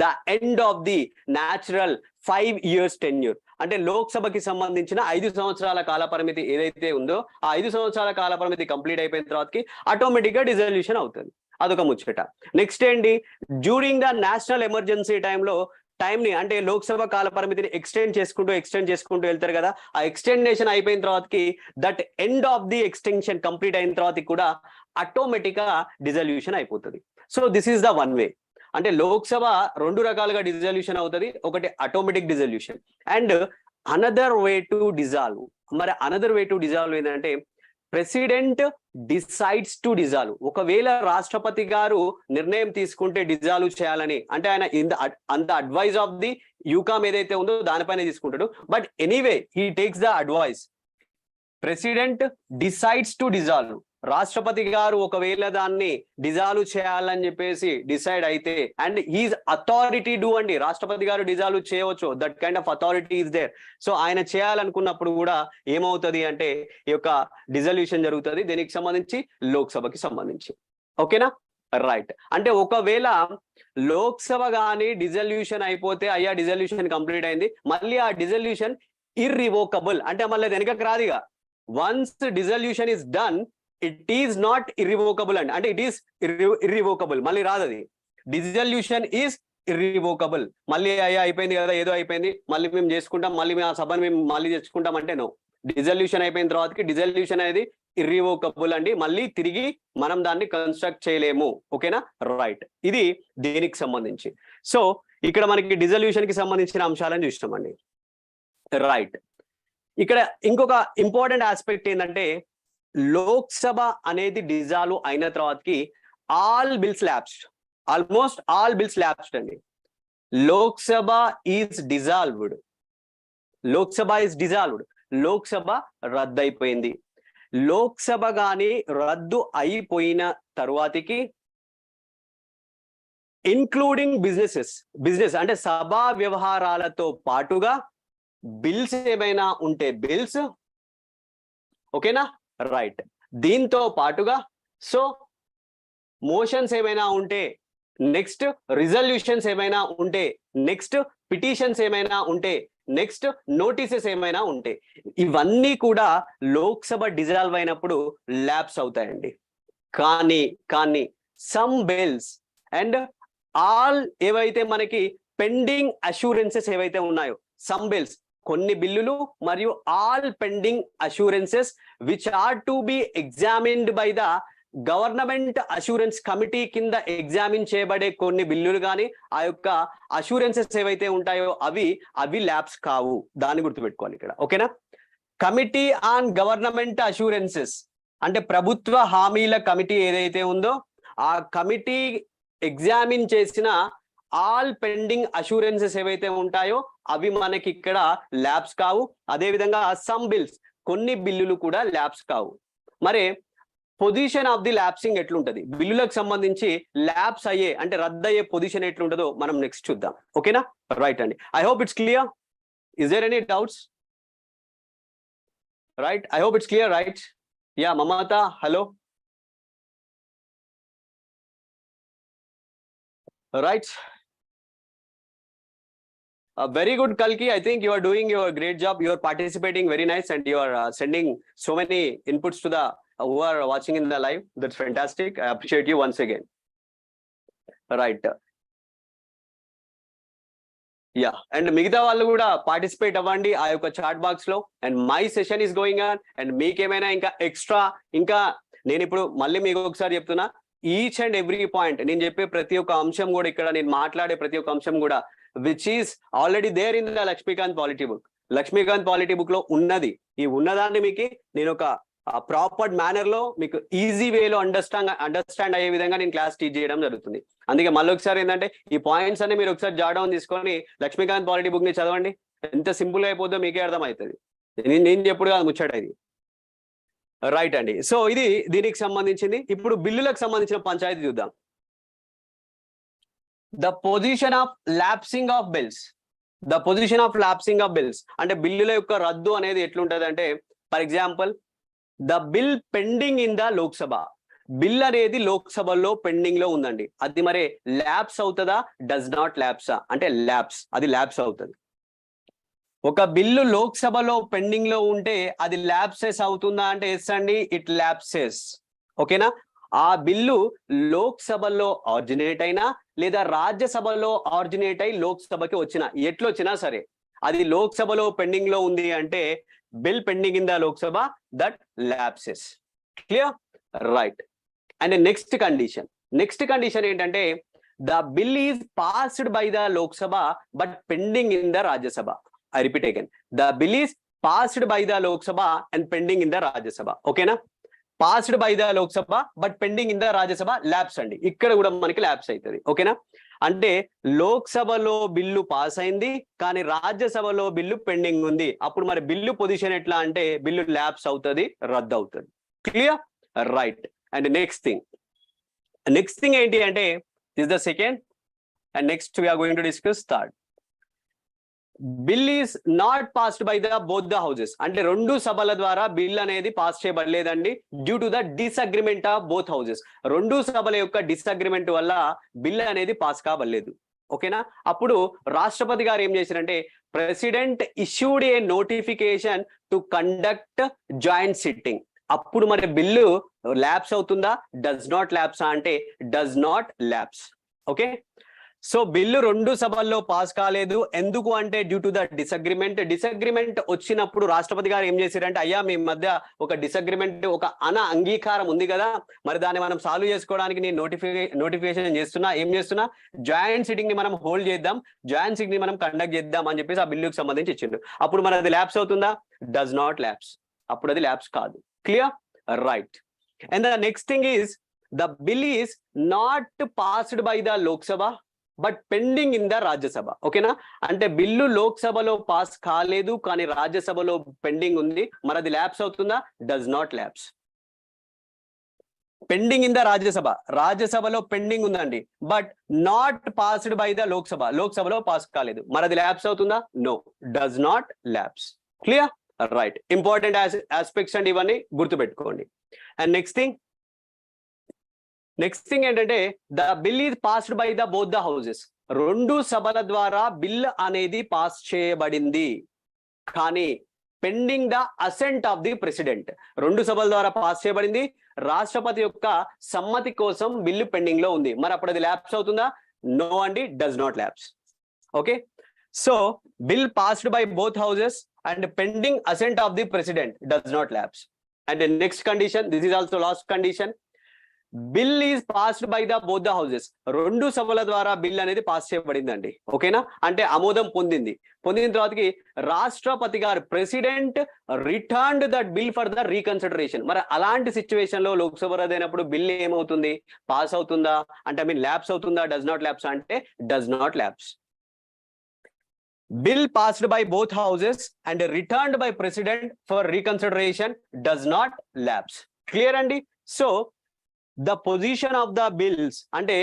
the end of the natural 5 years tenure. అంటే లోక్సభకి సంబంధించిన 5 సంవత్సరాల కాల పరిమితి ఏదైతే ఉందో ఆ 5 సంవత్సరాల కాల పరిమితి కంప్లీట్ అయిపోయిన తర్వాతకి ఆటోమేటిక్ గా డిజల్యూషన్ అవుతుంది. అదొక ముచ్చట. నెక్స్ట్ ఏంటి? డ్యూరింగ్ ద నేషనల్ ఎమర్జెన్సీ టైంలో టైంని అంటే లోక్సభ కాల పరిమితిని ఎక్స్టెండ్ చేసుకుంటూ వెళ్తారు కదా, ఆ ఎక్స్టెండేషన్ అయిపోయిన తర్వాతకి that end of the extension complete అయిన తర్వాత కూడా ఆటోమేటిక్ గా డిజల్యూషన్ అయిపోతుంది. So this is the one way. అంటే లోక్సభ రెండు రకాలుగా డిజల్యూషన్ అవుతుంది. ఒకటి automatic dissolution and another way to dissolve. మరి అనదర్ వే టు డిజాల్వ్ ఏంటంటే ప్రెసిడెంట్ డిసైడ్స్ టు డిజాల్వ్. ఒకవేళ రాష్ట్రపతి గారు నిర్ణయం తీసుకుంటే డిజాల్వ్ చేయాలని, అంటే ఆయన అంత అడ్వైజ్ ఆఫ్ ది యూకామ్ ఏదైతే ఉందో దానిపైన తీసుకుంటాడు. But anyway he takes the advice. President decides to dissolve. రాష్ట్రపతి గారు ఒకవేళ దాన్ని డిజాల్వ్ చేయాలని చెప్పేసి డిసైడ్ అయితే అండ్ హీజ్ అథారిటీ డూ అండి. రాష్ట్రపతి గారు డిజాల్వ్ చేయవచ్చు, that kind of authority is there. So ఆయన చేయాలనుకున్నప్పుడు కూడా ఏమవుతుంది అంటే ఈ యొక్క డిజల్యూషన్ జరుగుతుంది. దీనికి సంబంధించి లోక్సభకి సంబంధించి. ఓకేనా? రైట్. అంటే ఒకవేళ లోక్సభ కానీ డిజల్యూషన్ అయిపోతే అయ్యా డిజల్యూషన్ కంప్లీట్ అయింది, మళ్ళీ ఆ డిజల్యూషన్ ఇర్రివోకబుల్ అంటే మళ్ళీ వెనకకు రాదిగా. Once dissolution is done it is not irrevocable అండి. అంటే ఇట్ ఈస్ ఇర్రివోకబుల్, మళ్ళీ రాదు అది. Dissolution is irrevocable. మళ్ళీ అయ్యా అయిపోయింది కదా, ఏదో అయిపోయింది, మళ్ళీ మేము చేసుకుంటాం, మళ్ళీ మేము ఆ సభను మేము మళ్ళీ చేసుకుంటాం అంటే నో. డిజల్యూషన్ అయిపోయిన తర్వాతకి డిజల్యూషన్ అనేది ఇర్రివోకబుల్ అండి, మళ్ళీ తిరిగి మనం దాన్ని కన్స్ట్రక్ట్ చేయలేము. ఓకేనా, రైట్. ఇది దీనికి సంబంధించి. సో ఇక్కడ మనకి డిజల్యూషన్ కి సంబంధించిన అంశాలను చూసినామండి. రైట్. ఇక్కడ ఇంకొక ఇంపార్టెంట్ ఆస్పెక్ట్ ఏంటంటే లోక్సభ అనేది డిజాల్వ్ అయిన తర్వాతకి all bills lapsed, almost all bills lapsed అండి. Lok Sabha is dissolved, Lok Sabha is dissolved, Lok Sabha రద్దయిపోయింది. లోక్సభ గాని రద్దు అయిపోయిన తరువాతికి ఇన్క్లూడింగ్ బిజినెస్ అంటే సభా వ్యవహారాలతో పాటుగా బిల్స్ ఏమైనా ఉంటే బిల్స్, ఓకేనా, రైట్. దీంతో పాటుగా సో మోషన్స్ ఏమైనా ఉంటే నెక్స్ట్, రిజల్యూషన్స్ ఏమైనా ఉంటే నెక్స్ట్, పిటిషన్స్ ఏమైనా ఉంటే నెక్స్ట్, నోటీసెస్ ఏమైనా ఉంటే ఇవన్నీ కూడా లోక్సభ డిజాల్వ్ అయినప్పుడు ల్యాప్స్ అవుతాయండి. కానీ సమ్ బిల్స్ అండ్ ఆల్ ఏవైతే మనకి పెండింగ్ అష్యూరెన్సెస్ ఏవైతే ఉన్నాయో, సమ్ బిల్స్ కొన్ని బిల్లులు మరియు all pending assurances which are to be examined by the government assurance committee కింద ఎగ్జామిన్ చేయబడే కొన్ని బిల్లులు కానీ ఆ యొక్క అష్యూరెన్సెస్ ఏవైతే ఉంటాయో అవి ల్యాప్స్ కావు. దాన్ని గుర్తుపెట్టుకోవాలి ఇక్కడ. ఓకేనా, కమిటీ ఆన్ గవర్నమెంట్ అష్యూరెన్సెస్ అంటే ప్రభుత్వ హామీల కమిటీ ఏదైతే ఉందో ఆ కమిటీ ఎగ్జామిన్ చేసిన ఆల్ పెండింగ్ అష్యూరెన్సెస్ ఏవైతే ఉంటాయో అవి మనకి ఇక్కడ ల్యాప్స్ కావు. అదేవిధంగా సమ్ బిల్స్ కొన్ని బిల్లులు కూడా ల్యాప్స్ కావు. మరి పొజిషన్ ఆఫ్ ది ల్యాప్సింగ్ ఎట్లుంటది, బిల్లులకు సంబంధించి ల్యాప్స్ అయ్యే అంటే రద్దయ్యే పొజిషన్ ఎట్లుంటుందో మనం నెక్స్ట్ చూద్దాం. ఓకేనా, రైట్ అండి. I hope it's clear. Is there any doubts? Right, I hope it's clear. Right, yeah Mamata, hello. Right, very good Kalki. I think you are doing your great job. You are participating very nice and you are sending so many inputs to the who are watching in the live. That's fantastic. I appreciate you once again. Right. Yeah, and మిగతా వాళ్ళు కూడా participate అవ్వండి ఆ యొక్క chat box లో. And my session is going on. And మీకేమైనా ఇంకా extra ఇంకా నేను ఇప్పుడు మళ్ళీ మీకు ఒకసారి చెప్తున్నా, ఈచ్ అండ్ ఎవ్రీ పాయింట్ నేను చెప్పే ప్రతి ఒక్క అంశం కూడా ఇక్కడ నేను మాట్లాడే ప్రతి ఒక్క అంశం కూడా which is already there in the Laxmikanth polity book. Laxmikanth polity book లో ఉన్నది. ఈ ఉన్నదాన్ని మీకు నేను ఒక ప్రాపర్ మేనర్ లో మీకు ఈజీ వేలో అండర్స్టాండ్ అయ్యే విధంగా నేను క్లాస్ టీచ్ చేయడం జరుగుతుంది. అందుకే మళ్ళీ ఒకసారి ఏంటంటే ఈ పాయింట్స్ అన్ని మీరు ఒకసారి జాట్ డౌన్ తీసుకొని లక్ష్మీకాంత్ పాలిటీ బుక్ ని చదవండి. ఎంత సింపుల్ గా అయిపోతుందో మీకే అర్థమవుతుంది. నేను చెప్పుడు కాదు ముచ్చట ఇది. రైట్ అండి. సో ఇది దీనికి సంబంధించింది. ఇప్పుడు బిల్లులకు సంబంధించిన పంచాయతీ చూద్దాం. The position of lapsing of bills. The position of lapsing of bills అంటే బిల్లుల యొక్క రద్దు అనేది ఎట్లుంటది అంటే, for example the bill pending in the Lok Sabha. Bill అనేది లోక్సభలో పెండింగ్ లో ఉందండి. అది మరి ల్యాప్స్ అవుతుందా, డస్ నాట్ ల్యాప్సా అంటే ల్యాప్స్, అది ల్యాప్స్ అవుతుంది. ఒక బిల్లు లోక్సభలో పెండింగ్ లో ఉంటే అది ల్యాప్సెస్ అవుతుందా అంటే ఎస్ అండి, ఇట్ ల్యాప్సెస్. ఓకేనా, ఆ బిల్లు లోక్సభలో ఆర్జినేట్ అయినా లేదా రాజ్యసభలో ఆర్జినేట్ అయి లోక్సభకి వచ్చినా ఎట్లొచ్చినా సరే అది లోక్సభలో పెండింగ్ లో ఉంది అంటే bill pending in the Lok Sabha, that lapses. Clear, right. And next condition ఏంటంటే the bill is passed by the Lok Sabha but pending in the Rajya Sabha. I repeat again, the bill is passed by the Lok Sabha and pending in the Rajya Sabha. Okay na, passed by the Lok Sabha but pending in the Rajya Sabha, lapse andi. ikkada kuda manaki lapse aitadi. Okay na, ante Lok Sabhalo billu pass ayindi kaani Rajya Sabhalo billu pending undi. appudu mari billu position etla ante billu lapse avutadi, raddu avutadi. Clear, right. And next thing enti ante, this is the second and next we are going to discuss third. Bill is not passed by the both the houses అంటే రెండు సభల ద్వారా bill అనేది pass చేయబడలేదండి, due to the disagreement of both houses. రెండు సభల యొక్క disagreement వల్ల బిల్ అనేది పాస్ కావలేదు. ఓకేనా, అప్పుడు రాష్ట్రపతి గారు ఏం చేశారంటే president issued a notification to conduct joint sitting. అప్పుడు మరి బిల్లు ల్యాప్స్ అవుతుందా, డస్ నాట్ ల్యాప్స్ అంటే does not lapse. Okay, so bill రెండు సభల్లో పాస్ కాలేదు. ఎందుకు అంటే డ్యూ టు ద డిసగ్రిమెంట్ వచ్చినప్పుడు రాష్ట్రపతి గారు ఏం చేశారంటే, అయ్యా మీ మధ్య ఒక డిసగ్రిమెంట్, ఒక అంగీకారం ఉంది కదా, మరి దాన్ని మనం సాల్వ్ చేసుకోవడానికి నేను నోటిఫికేషన్ చేస్తున్నా, ఏం చేస్తున్నా, జాయింట్ సిట్టింగ్ ని మనం హోల్డ్ చేద్దాం, జాయింట్ సిట్టింగ్ ని మనం కండక్ట్ చేద్దాం అని చెప్పేసి ఆ బిల్లుకి సంబంధించి ఇచ్చిండు. అప్పుడు మరి అది ల్యాప్స్ అవుతుందా? Does not lapse. అప్పుడు అది ల్యాప్స్ కాదు. Clear? Right. And the next thing is the bill is not passed by the Lok Sabha but pending in the Rajya Sabha. ఓకేనా? అంటే బిల్లు లోక్సభలో పాస్ కాలేదు కానీ రాజ్యసభలో పెండింగ్ ఉంది, మరి అది ల్యాప్స్ అవుతుందా? Does not lapse. Pending in the రాజ్యసభలో పెండింగ్ ఉందండి, but not passed by the లోక్సభలో పాస్ కాలేదు, మరి అది ల్యాప్స్ అవుతుందా? No, does not lapse. Clear? Right. Important aspects అండి, ఇవన్నీ గుర్తుపెట్టుకోండి. అండ్ నెక్స్ట్ థింగ్ ఏంటంటే the bill is passed by the both the houses. రెండు సభల ద్వారా బిల్ అనేది పాస్ చేయబడింది, కానీ pending the assent of the president. రెండు సభల ద్వారా పాస్ చేయబడింది, రాష్ట్రపతి యొక్క సమ్మతి కోసం బిల్లు పెండింగ్ లో ఉంది, మరి అప్పుడు అది ల్యాప్స్ అవుతుందా? నో అండి, does not lapse. Okay, so bill passed by both houses and pending assent of the president does not lapse. And next condition, this is also last condition, bill is passed by the both the houses. రెండు సభల ద్వారా bill అనేది pass చేయబడిందండి. ఓకేనా? అంటే ఆమోదం పొందిన తర్వాతకి రాష్ట్రపతి గారు, president returned that bill for the reconsideration. మరి అలాంటి సిచ్యువేషన్ లో లోక్సభ రద్దయినప్పుడు బిల్ ఏమవుతుంది? పాస్ అవుతుందా అంటే, ఐ మీన్ ల్యాప్స్ అవుతుందా? డస్ నాట్ ల్యాప్స్ అంటే does not lapse. Bill passed by both houses and returned by president for reconsideration does not lapse. Clear అండి? So the position of the bills అంటే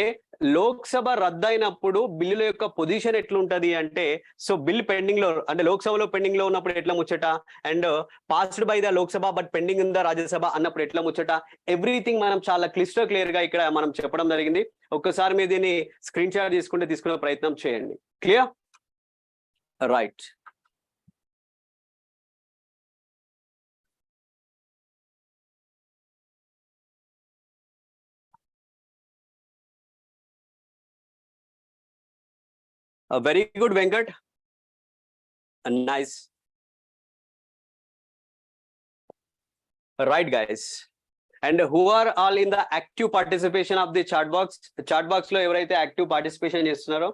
లోక్సభ రద్దయినప్పుడు బిల్లుల యొక్క position ఎట్లుంటది అంటే, so bill pending లో అంటే లోక్సభలో పెండింగ్ లో ఉన్నప్పుడు ఎట్లా ముచ్చట, and passed by the Lok Sabha but pending in the Rajya Sabha అన్నప్పుడు ఎట్లా ముచ్చట, ఎవ్రీథింగ్ మనం చాలా క్లియర్ గా ఇక్కడ మనం చెప్పడం జరిగింది. ఒక్కసారి మీరు దీన్ని స్క్రీన్ షాట్ తీసుకునే ప్రయత్నం చేయండి. Clear? Right. Very good, Venkat. Nice. Right, guys. And who are all in the active participation of the chat box? Chat box లో ఎవరైతే యాక్టివ్ పార్టిసిపేషన్ చేస్తున్నారో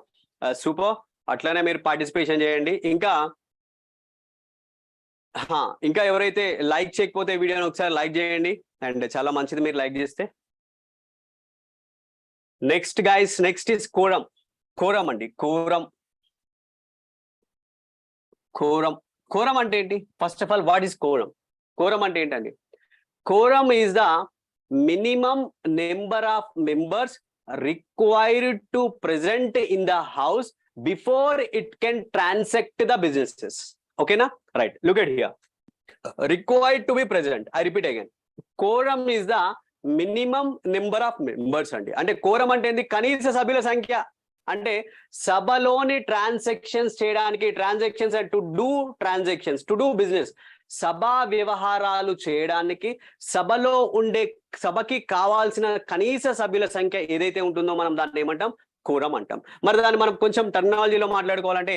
సూపర్, అట్లానే మీరు పార్టిసిపేషన్ చేయండి. ఇంకా ఎవరైతే లైక్ చేయకపోతే వీడియోని ఒకసారి లైక్ చేయండి, అండ్ చాలా మంచిది మీరు లైక్ చేస్తే. Next guys, next is quorum అండి. కోరం అంటే ఏంటి? First of all, what is quorum అంటే ఏంటండి? Quorum is the minimum number of members required to present in the house before it can transact the businesses. ఓకేనా? Right. Look at here, required to be present. I repeat again, quorum is the minimum number of members అండి. అంటే quorum అంటే ఏంటి? కనీస సభ్యుల సంఖ్య. అంటే సభలోని ట్రాన్సాక్షన్స్ చేయడానికి, టు డూ బిజినెస్, సభా వ్యవహారాలు చేయడానికి సభకి కావాల్సిన కనీస సభ్యుల సంఖ్య ఏదైతే ఉంటుందో మనం దాన్ని ఏమంటాం? కోరం అంటాం. మరి దాన్ని మనం కొంచెం టెర్మినాలజీలో మాట్లాడుకోవాలంటే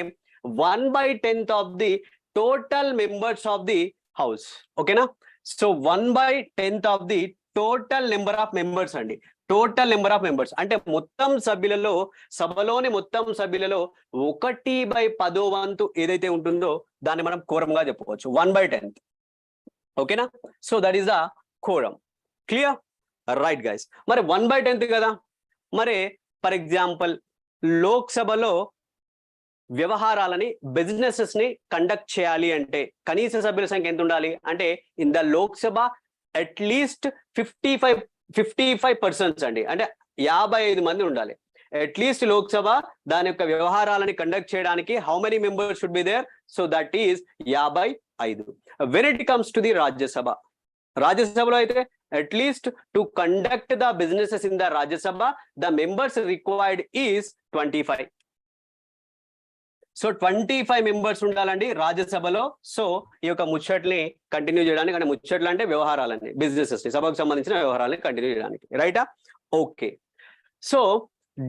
1/10 of the total members of the house. ఓకేనా? So 1/10 of the total number of members అండి. టోటల్ నెంబర్ ఆఫ్ మెంబర్స్ అంటే మొత్తం సభ్యులలో, సభలోని మొత్తం సభ్యులలో 1/10 వంతు ఏదైతే ఉంటుందో దాన్ని మనం కోరంగా చెప్పుకోవచ్చు. 1/10. ఓకేనా? So that is the quorum. Clear? Right guys. మరి 1/10 కదా, మరి ఫర్ ఎగ్జాంపుల్ లోక్సభలో వ్యవహారాలని, బిజినెసెస్ ని కండక్ట్ చేయాలి అంటే కనీస సభ్యుల సంఖ్య ఎంత ఉండాలి అంటే, ఇన్ ద లోక్సభ అట్లీస్ట్ 55% అండి, అంటే 55 మంది ఉండాలి అట్లీస్ట్. లోక్సభ దాని యొక్క వ్యవహారాలని కండక్ట్ చేయడానికి how many members should be there? So that is 55. When it comes to the రాజ్యసభలో అయితే at least to conduct the businesses in the Rajya Sabha the members required is 25. So 25 members ఉండాలండి రాజ్యసభలో. సో ఈ యొక్క ముచ్చట్ని కంటిన్యూ చేయడానికి, అంటే ముచ్చట్లు అంటే వ్యవహారాలన్నీ, బిజినెసెస్ ని, సభకు సంబంధించిన వ్యవహారాలని కంటిన్యూ చేయడానికి. రైటా? Okay. So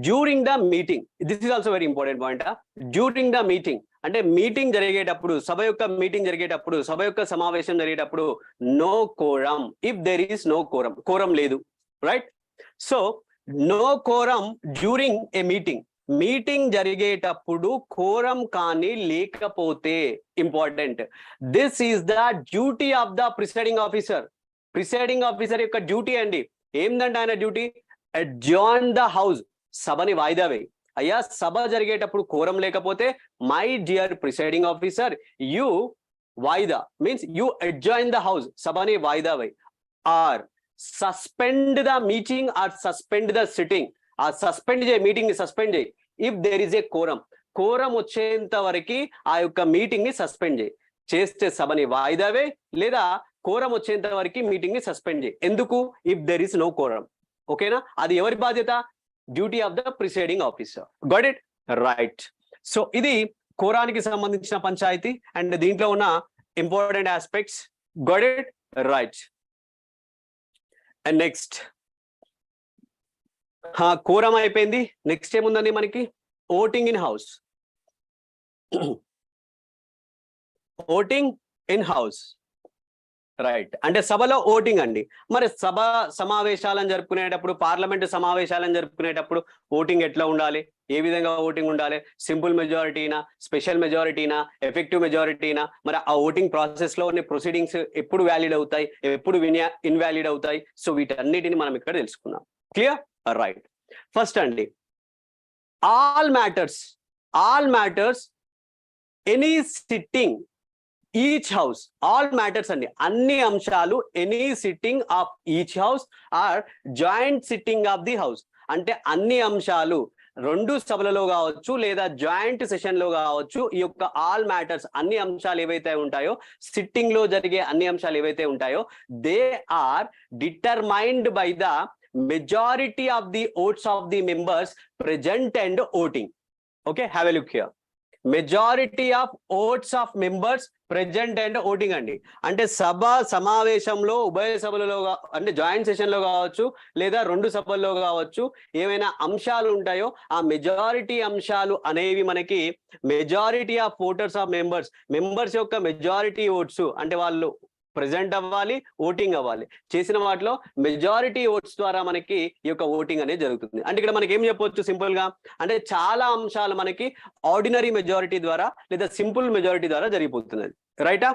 during the meeting, this is also very important point. During the meeting అంటే మీటింగ్ జరిగేటప్పుడు, సభ యొక్క మీటింగ్ జరిగేటప్పుడు, సభ యొక్క సమావేశం జరిగేటప్పుడు no quorum, if there is no quorum, quorum లేదు, right. So no quorum during a meeting, meeting జరిగేటప్పుడు కోరం కానీ లేకపోతే, important, this is the duty of the presiding officer. Presiding officer యొక్క డ్యూటీ అండి. ఏందంటే ఆయన డ్యూటీ, అడ్జార్న్ ద హౌస్, సభని వాయిదా వేయి. అయ్యా సభ జరిగేటప్పుడు కోరం లేకపోతే my dear presiding officer, you వాయిదా means you adjourn the house, సభని వాయిదా వేయి, or suspend the meeting or suspend the sitting, ఆ సస్పెండ్ చేయి, మీటింగ్ ని సస్పెండ్ చేయి. If there is a quorum, quorum వచ్చేంత వరకు ఆ యొక్క మీటింగ్ ని సస్పెండ్ చేయి. చేస్తే సభని వాయిదా వేయి, లేదా కోరం వచ్చేంత వరకు మీటింగ్ ని సస్పెండ్ చేయి. ఎందుకు? If there is no quorum. ఓకేనా? అది ఎవరి బాధ్యత? Duty of the presiding officer. Got it? Right. So ఇది కోరానికి సంబంధించిన పంచాయతీ అండ్ దీంట్లో ఉన్న important aspects. Got it? Right. And next quorum అయిపోయింది. నెక్స్ట్ ఏముందండి మనకి? Voting in house. Voting in house, right. అంటే సభలో ఓటింగ్ అండి. మరి సభ సమావేశాలను జరుపుకునేటప్పుడు, పార్లమెంటు సమావేశాలను జరుపుకునేటప్పుడు ఓటింగ్ ఎట్లా ఉండాలి? ఏ విధంగా ఓటింగ్ ఉండాలి? సింపుల్ మెజారిటీనా, స్పెషల్ మెజారిటీనా, ఎఫెక్టివ్ మెజారిటీనా? మరి ఆ ఓటింగ్ ప్రాసెస్ లో ఉన్న ప్రొసీడింగ్స్ ఎప్పుడు వ్యాలిడ్ అవుతాయి, ఎప్పుడు ఇన్వాలిడ్ అవుతాయి? సో వీటన్నిటిని మనం ఇక్కడ తెలుసుకుందాం. క్లియర్? రైట్. ఫస్ట్ అండి, all matters any sitting each house, all matters అండి, అన్ని అంశాలు, any sitting of each house or joint sitting of the house. అంటే అన్ని అంశాలు రెండు సభలలో కావచ్చు లేదా జాయింట్ సెషన్ లో కావచ్చు, ఈ యొక్క ఆల్ మ్యాటర్స్, అన్ని అంశాలు ఏవైతే ఉంటాయో, సిట్టింగ్ లో జరిగే అన్ని అంశాలు ఏవైతే ఉంటాయో, they are determined by the majority of the votes of the members present and voting. Okay, have a look here. Majority of votes of members present and voting అండి. అంటే సభ సమావేశంలో, ఉభయ సభలలో, అంటే జాయింట్ సెషన్ లో కావచ్చు లేదా రెండు సభల్లో కావచ్చు, ఏమైనా అంశాలు ఉంటాయో ఆ మెజారిటీ అంశాలు అనేవి మనకి majority of voters of members యొక్క మెజారిటీ ఓట్స్, అంటే వాళ్ళు ప్రెజెంట్ అవ్వాలి, ఓటింగ్ అవ్వాలి. చేసిన వాటిలో మెజారిటీ ఓట్స్ ద్వారా మనకి ఈ యొక్క ఓటింగ్ అనేది జరుగుతుంది. అంటే ఇక్కడ మనకి ఏం చెప్పొచ్చు సింపుల్ గా, అంటే చాలా అంశాలు మనకి ఆర్డినరీ మెజారిటీ ద్వారా లేదా సింపుల్ మెజారిటీ ద్వారా జరిగిపోతున్నది. రైటా?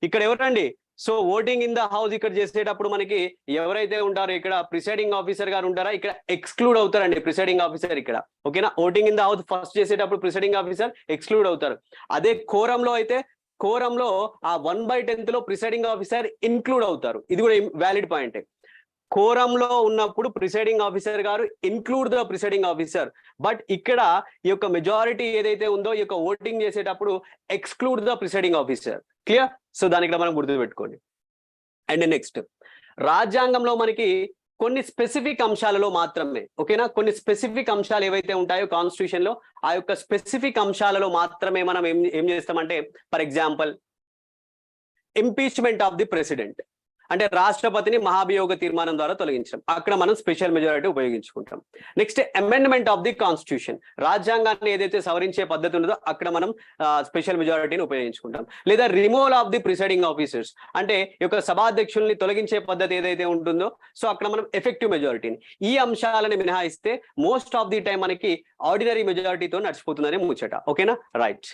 ఇక్కడ ఎవరండి? So voting in the house ఇక్కడ చేసేటప్పుడు మనకి ఎవరైతే ఉంటారో, ఇక్కడ ప్రిసైడింగ్ ఆఫీసర్ గారు ఉంటారా, ఇక్కడ ఎక్స్క్లూడ్ అవుతారండి ప్రిసైడింగ్ ఆఫీసర్ ఇక్కడ. ఓకేనా? Voting in the house first చేసేటప్పుడు ప్రిసైడింగ్ ఆఫీసర్ ఎక్స్క్లూడ్ అవుతారు. అదే కోరంలో అయితే, కోరంలో ఆ 1/10 లో ప్రిసైడింగ్ ఆఫీసర్ ఇన్క్లూడ్ అవుతారు. ఇది కూడా వ్యాలిడ్ పాయింట్. కోరంలో ఉన్నప్పుడు ప్రిసైడింగ్ ఆఫీసర్ గారు include the presiding officer, but ఇక్కడ ఈ యొక్క మెజారిటీ ఏదైతే ఉందో, ఈ యొక్క ఓటింగ్ చేసేటప్పుడు exclude the presiding officer. Clear? So దానికి మనం గుర్తుపెట్టుకోండి. అండ్ నెక్స్ట్, రాజ్యాంగంలో మనకి కొన్ని స్పెసిఫిక్ అంశాలలో మాత్రమే, ఓకేనా, కొన్ని స్పెసిఫిక్ అంశాలు ఏవైతే ఉంటాయో కాన్స్టిట్యూషన్ లో, ఆ యొక్క స్పెసిఫిక్ అంశాలలో మాత్రమే మనం ఏం చేస్తామంటే, for example impeachment of the president, అంటే రాష్ట్రపతిని మహాభియోగ తీర్మానం ద్వారా తొలగించడం, అక్కడ మనం స్పెషల్ మెజారిటీ ఉపయోగించుకుంటాం. Next, amendment of the constitution, రాజ్యాంగాన్ని ఏదైతే సవరించే పద్ధతి ఉన్నదో అక్కడ మనం స్పెషల్ మెజారిటీని ఉపయోగించుకుంటాం. లేదా removal of the presiding officers, అంటే ఈ యొక్క సభాధ్యక్షుల్ని తొలగించే పద్ధతి ఏదైతే ఉంటుందో, సో అక్కడ మనం ఎఫెక్టివ్ మెజారిటీని, ఈ అంశాలను మినహాయిస్తే మోస్ట్ ఆఫ్ ది టైం మనకి ఆర్డినరీ మెజారిటీతో నడిచిపోతుందని ముచ్చట. ఓకేనా? Right.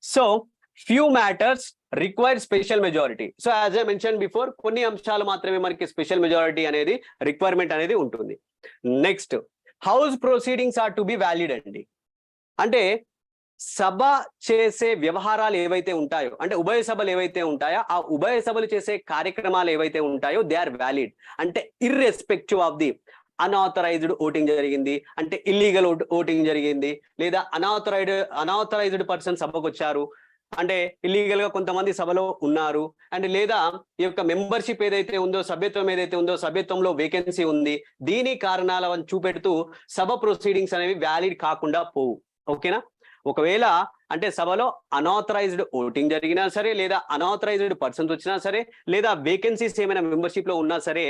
So few matters require special majority. So as I mention before, కొన్ని అంశాలు మాత్రమే మనకి స్పెషల్ మెజారిటీ అనేది రిక్వైర్మెంట్ అనేది ఉంటుంది. Next, house proceedings are to be valid అండి. అంటే సభ చేసే వ్యవహారాలు ఏవైతే ఉంటాయో, అంటే ఉభయ సభలు ఏవైతే ఉంటాయో, ఆ ఉభయ సభలు చేసే కార్యక్రమాలు ఏవైతే ఉంటాయో దే ఆర్ వ్యాలిడ్. అంటే irrespective of the unauthorized voting జరిగింది, అంటే ఇల్లీగల్ ఓటింగ్ జరిగింది, లేదా అన్ఆథరైజ్డ్ పర్సన్ సభకు వచ్చారు, అంటే ఇల్లీగల్ గా కొంతమంది సభలో ఉన్నారు, అండ్ లేదా ఈ యొక్క మెంబర్షిప్ ఏదైతే ఉందో, సభ్యత్వం ఏదైతే ఉందో, సభ్యత్వంలో వేకెన్సీ ఉంది, దీని కారణాలను చూపెడుతూ సభ ప్రొసీడింగ్స్ అనేవి వ్యాలిడ్ కాకుండా పోవు. ఓకేనా? ఒకవేళ అంటే సభలో అన్ఆథరైజ్డ్ ఓటింగ్ జరిగినా సరే, లేదా అన్ఆథరైజ్డ్ పర్సన్స్ వచ్చినా సరే, లేదా వేకెన్సీస్ ఏమైనా మెంబర్షిప్ లో ఉన్నా సరే,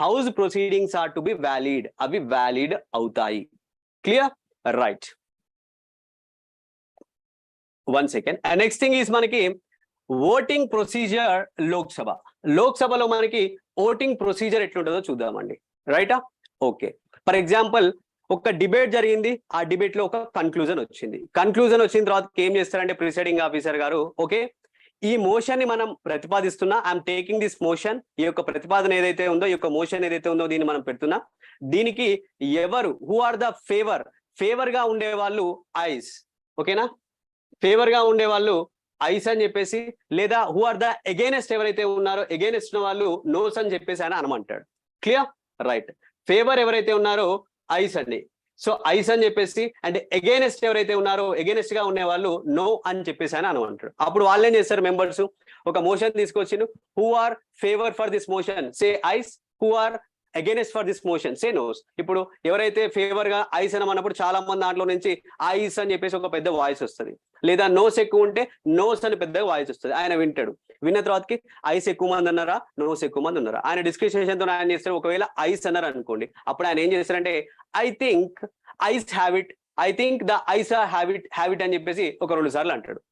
house proceedings are to be valid, అవి వ్యాలిడ్ అవుతాయి. Clear? Right, 1 second. And next thing is మనకి ఓటింగ్ ప్రొసీజర్ లోక్సభలో మనకి ఓటింగ్ ప్రొసీజర్ ఎట్లుంటుందో చూద్దామండి. రైటా? ఓకే, ఫర్ ఎగ్జాంపుల్ ఒక డిబేట్ జరిగింది, ఆ డిబేట్ లో ఒక కన్క్లూజన్ వచ్చిన తర్వాత ఏం చేస్తారంటే ప్రిసైడింగ్ ఆఫీసర్ గారు, ఓకే ఈ మోషన్ ని మనం ప్రతిపాదిస్తున్నా, ఐఎమ్ టేకింగ్ దిస్ మోషన్, ఈ యొక్క ప్రతిపాదన ఏదైతే ఉందో, ఈ యొక్క మోషన్ ఏదైతే ఉందో దీన్ని మనం పెడుతున్నా, దీనికి ఎవరు హూ ఆర్ ద ఫేవర్ గా ఉండే వాళ్ళు ఐస్, ఓకేనా, ఫేవర్ గా ఉండే వాళ్ళు ఐస్ అని చెప్పేసి, లేదా హూ ఆర్ ద అగైనెస్ట్ ఎవరైతే ఉన్నారో అగైనెస్ట్ ఉన్న వాళ్ళు నోస్ అని చెప్పేసి ఆయన అనమంటాడు. క్లియర్? రైట్, ఫేవర్ ఎవరైతే ఉన్నారో ఐస్ అండి, సో ఐస్ అని చెప్పేసి, అండ్ అగైనెస్ట్ ఎవరైతే ఉన్నారో అగైనెస్ట్ గా ఉండే వాళ్ళు నో అని చెప్పేసి అని అనమంటాడు. అప్పుడు వాళ్ళు ఏం చేస్తారు, మెంబర్స్ ఒక మోషన్ తీసుకొచ్చి who are favour for this motion say ayes, who are against for this motion say noes. ఇప్పుడు ఎవరైతే ఫేవర్ గా ఐస్ అని అన్నప్పుడు చాలా మంది దాంట్లో నుంచి ఐస్ అని చెప్పేసి ఒక పెద్ద వాయిస్ వస్తుంది, లేదా నోస్ ఎక్కువ ఉంటే నోస్ అని పెద్ద వాయిస్ వస్తుంది. ఆయన వింటాడు, విన్న తర్వాతకి ఐస్ ఎక్కువ మంది ఉన్నారా నోస్ ఎక్కువ మంది ఉన్నారా, ఆయన డిస్కషన్ తో ఆయన చేస్తారు. ఒకవేళ ఐస్ అన్నారు అనుకోండి, అప్పుడు ఆయన ఏం చేస్తారంటే I think ayes have it, I think the ice have it అని చెప్పేసి ఒక 2 సార్లు అంటాడు.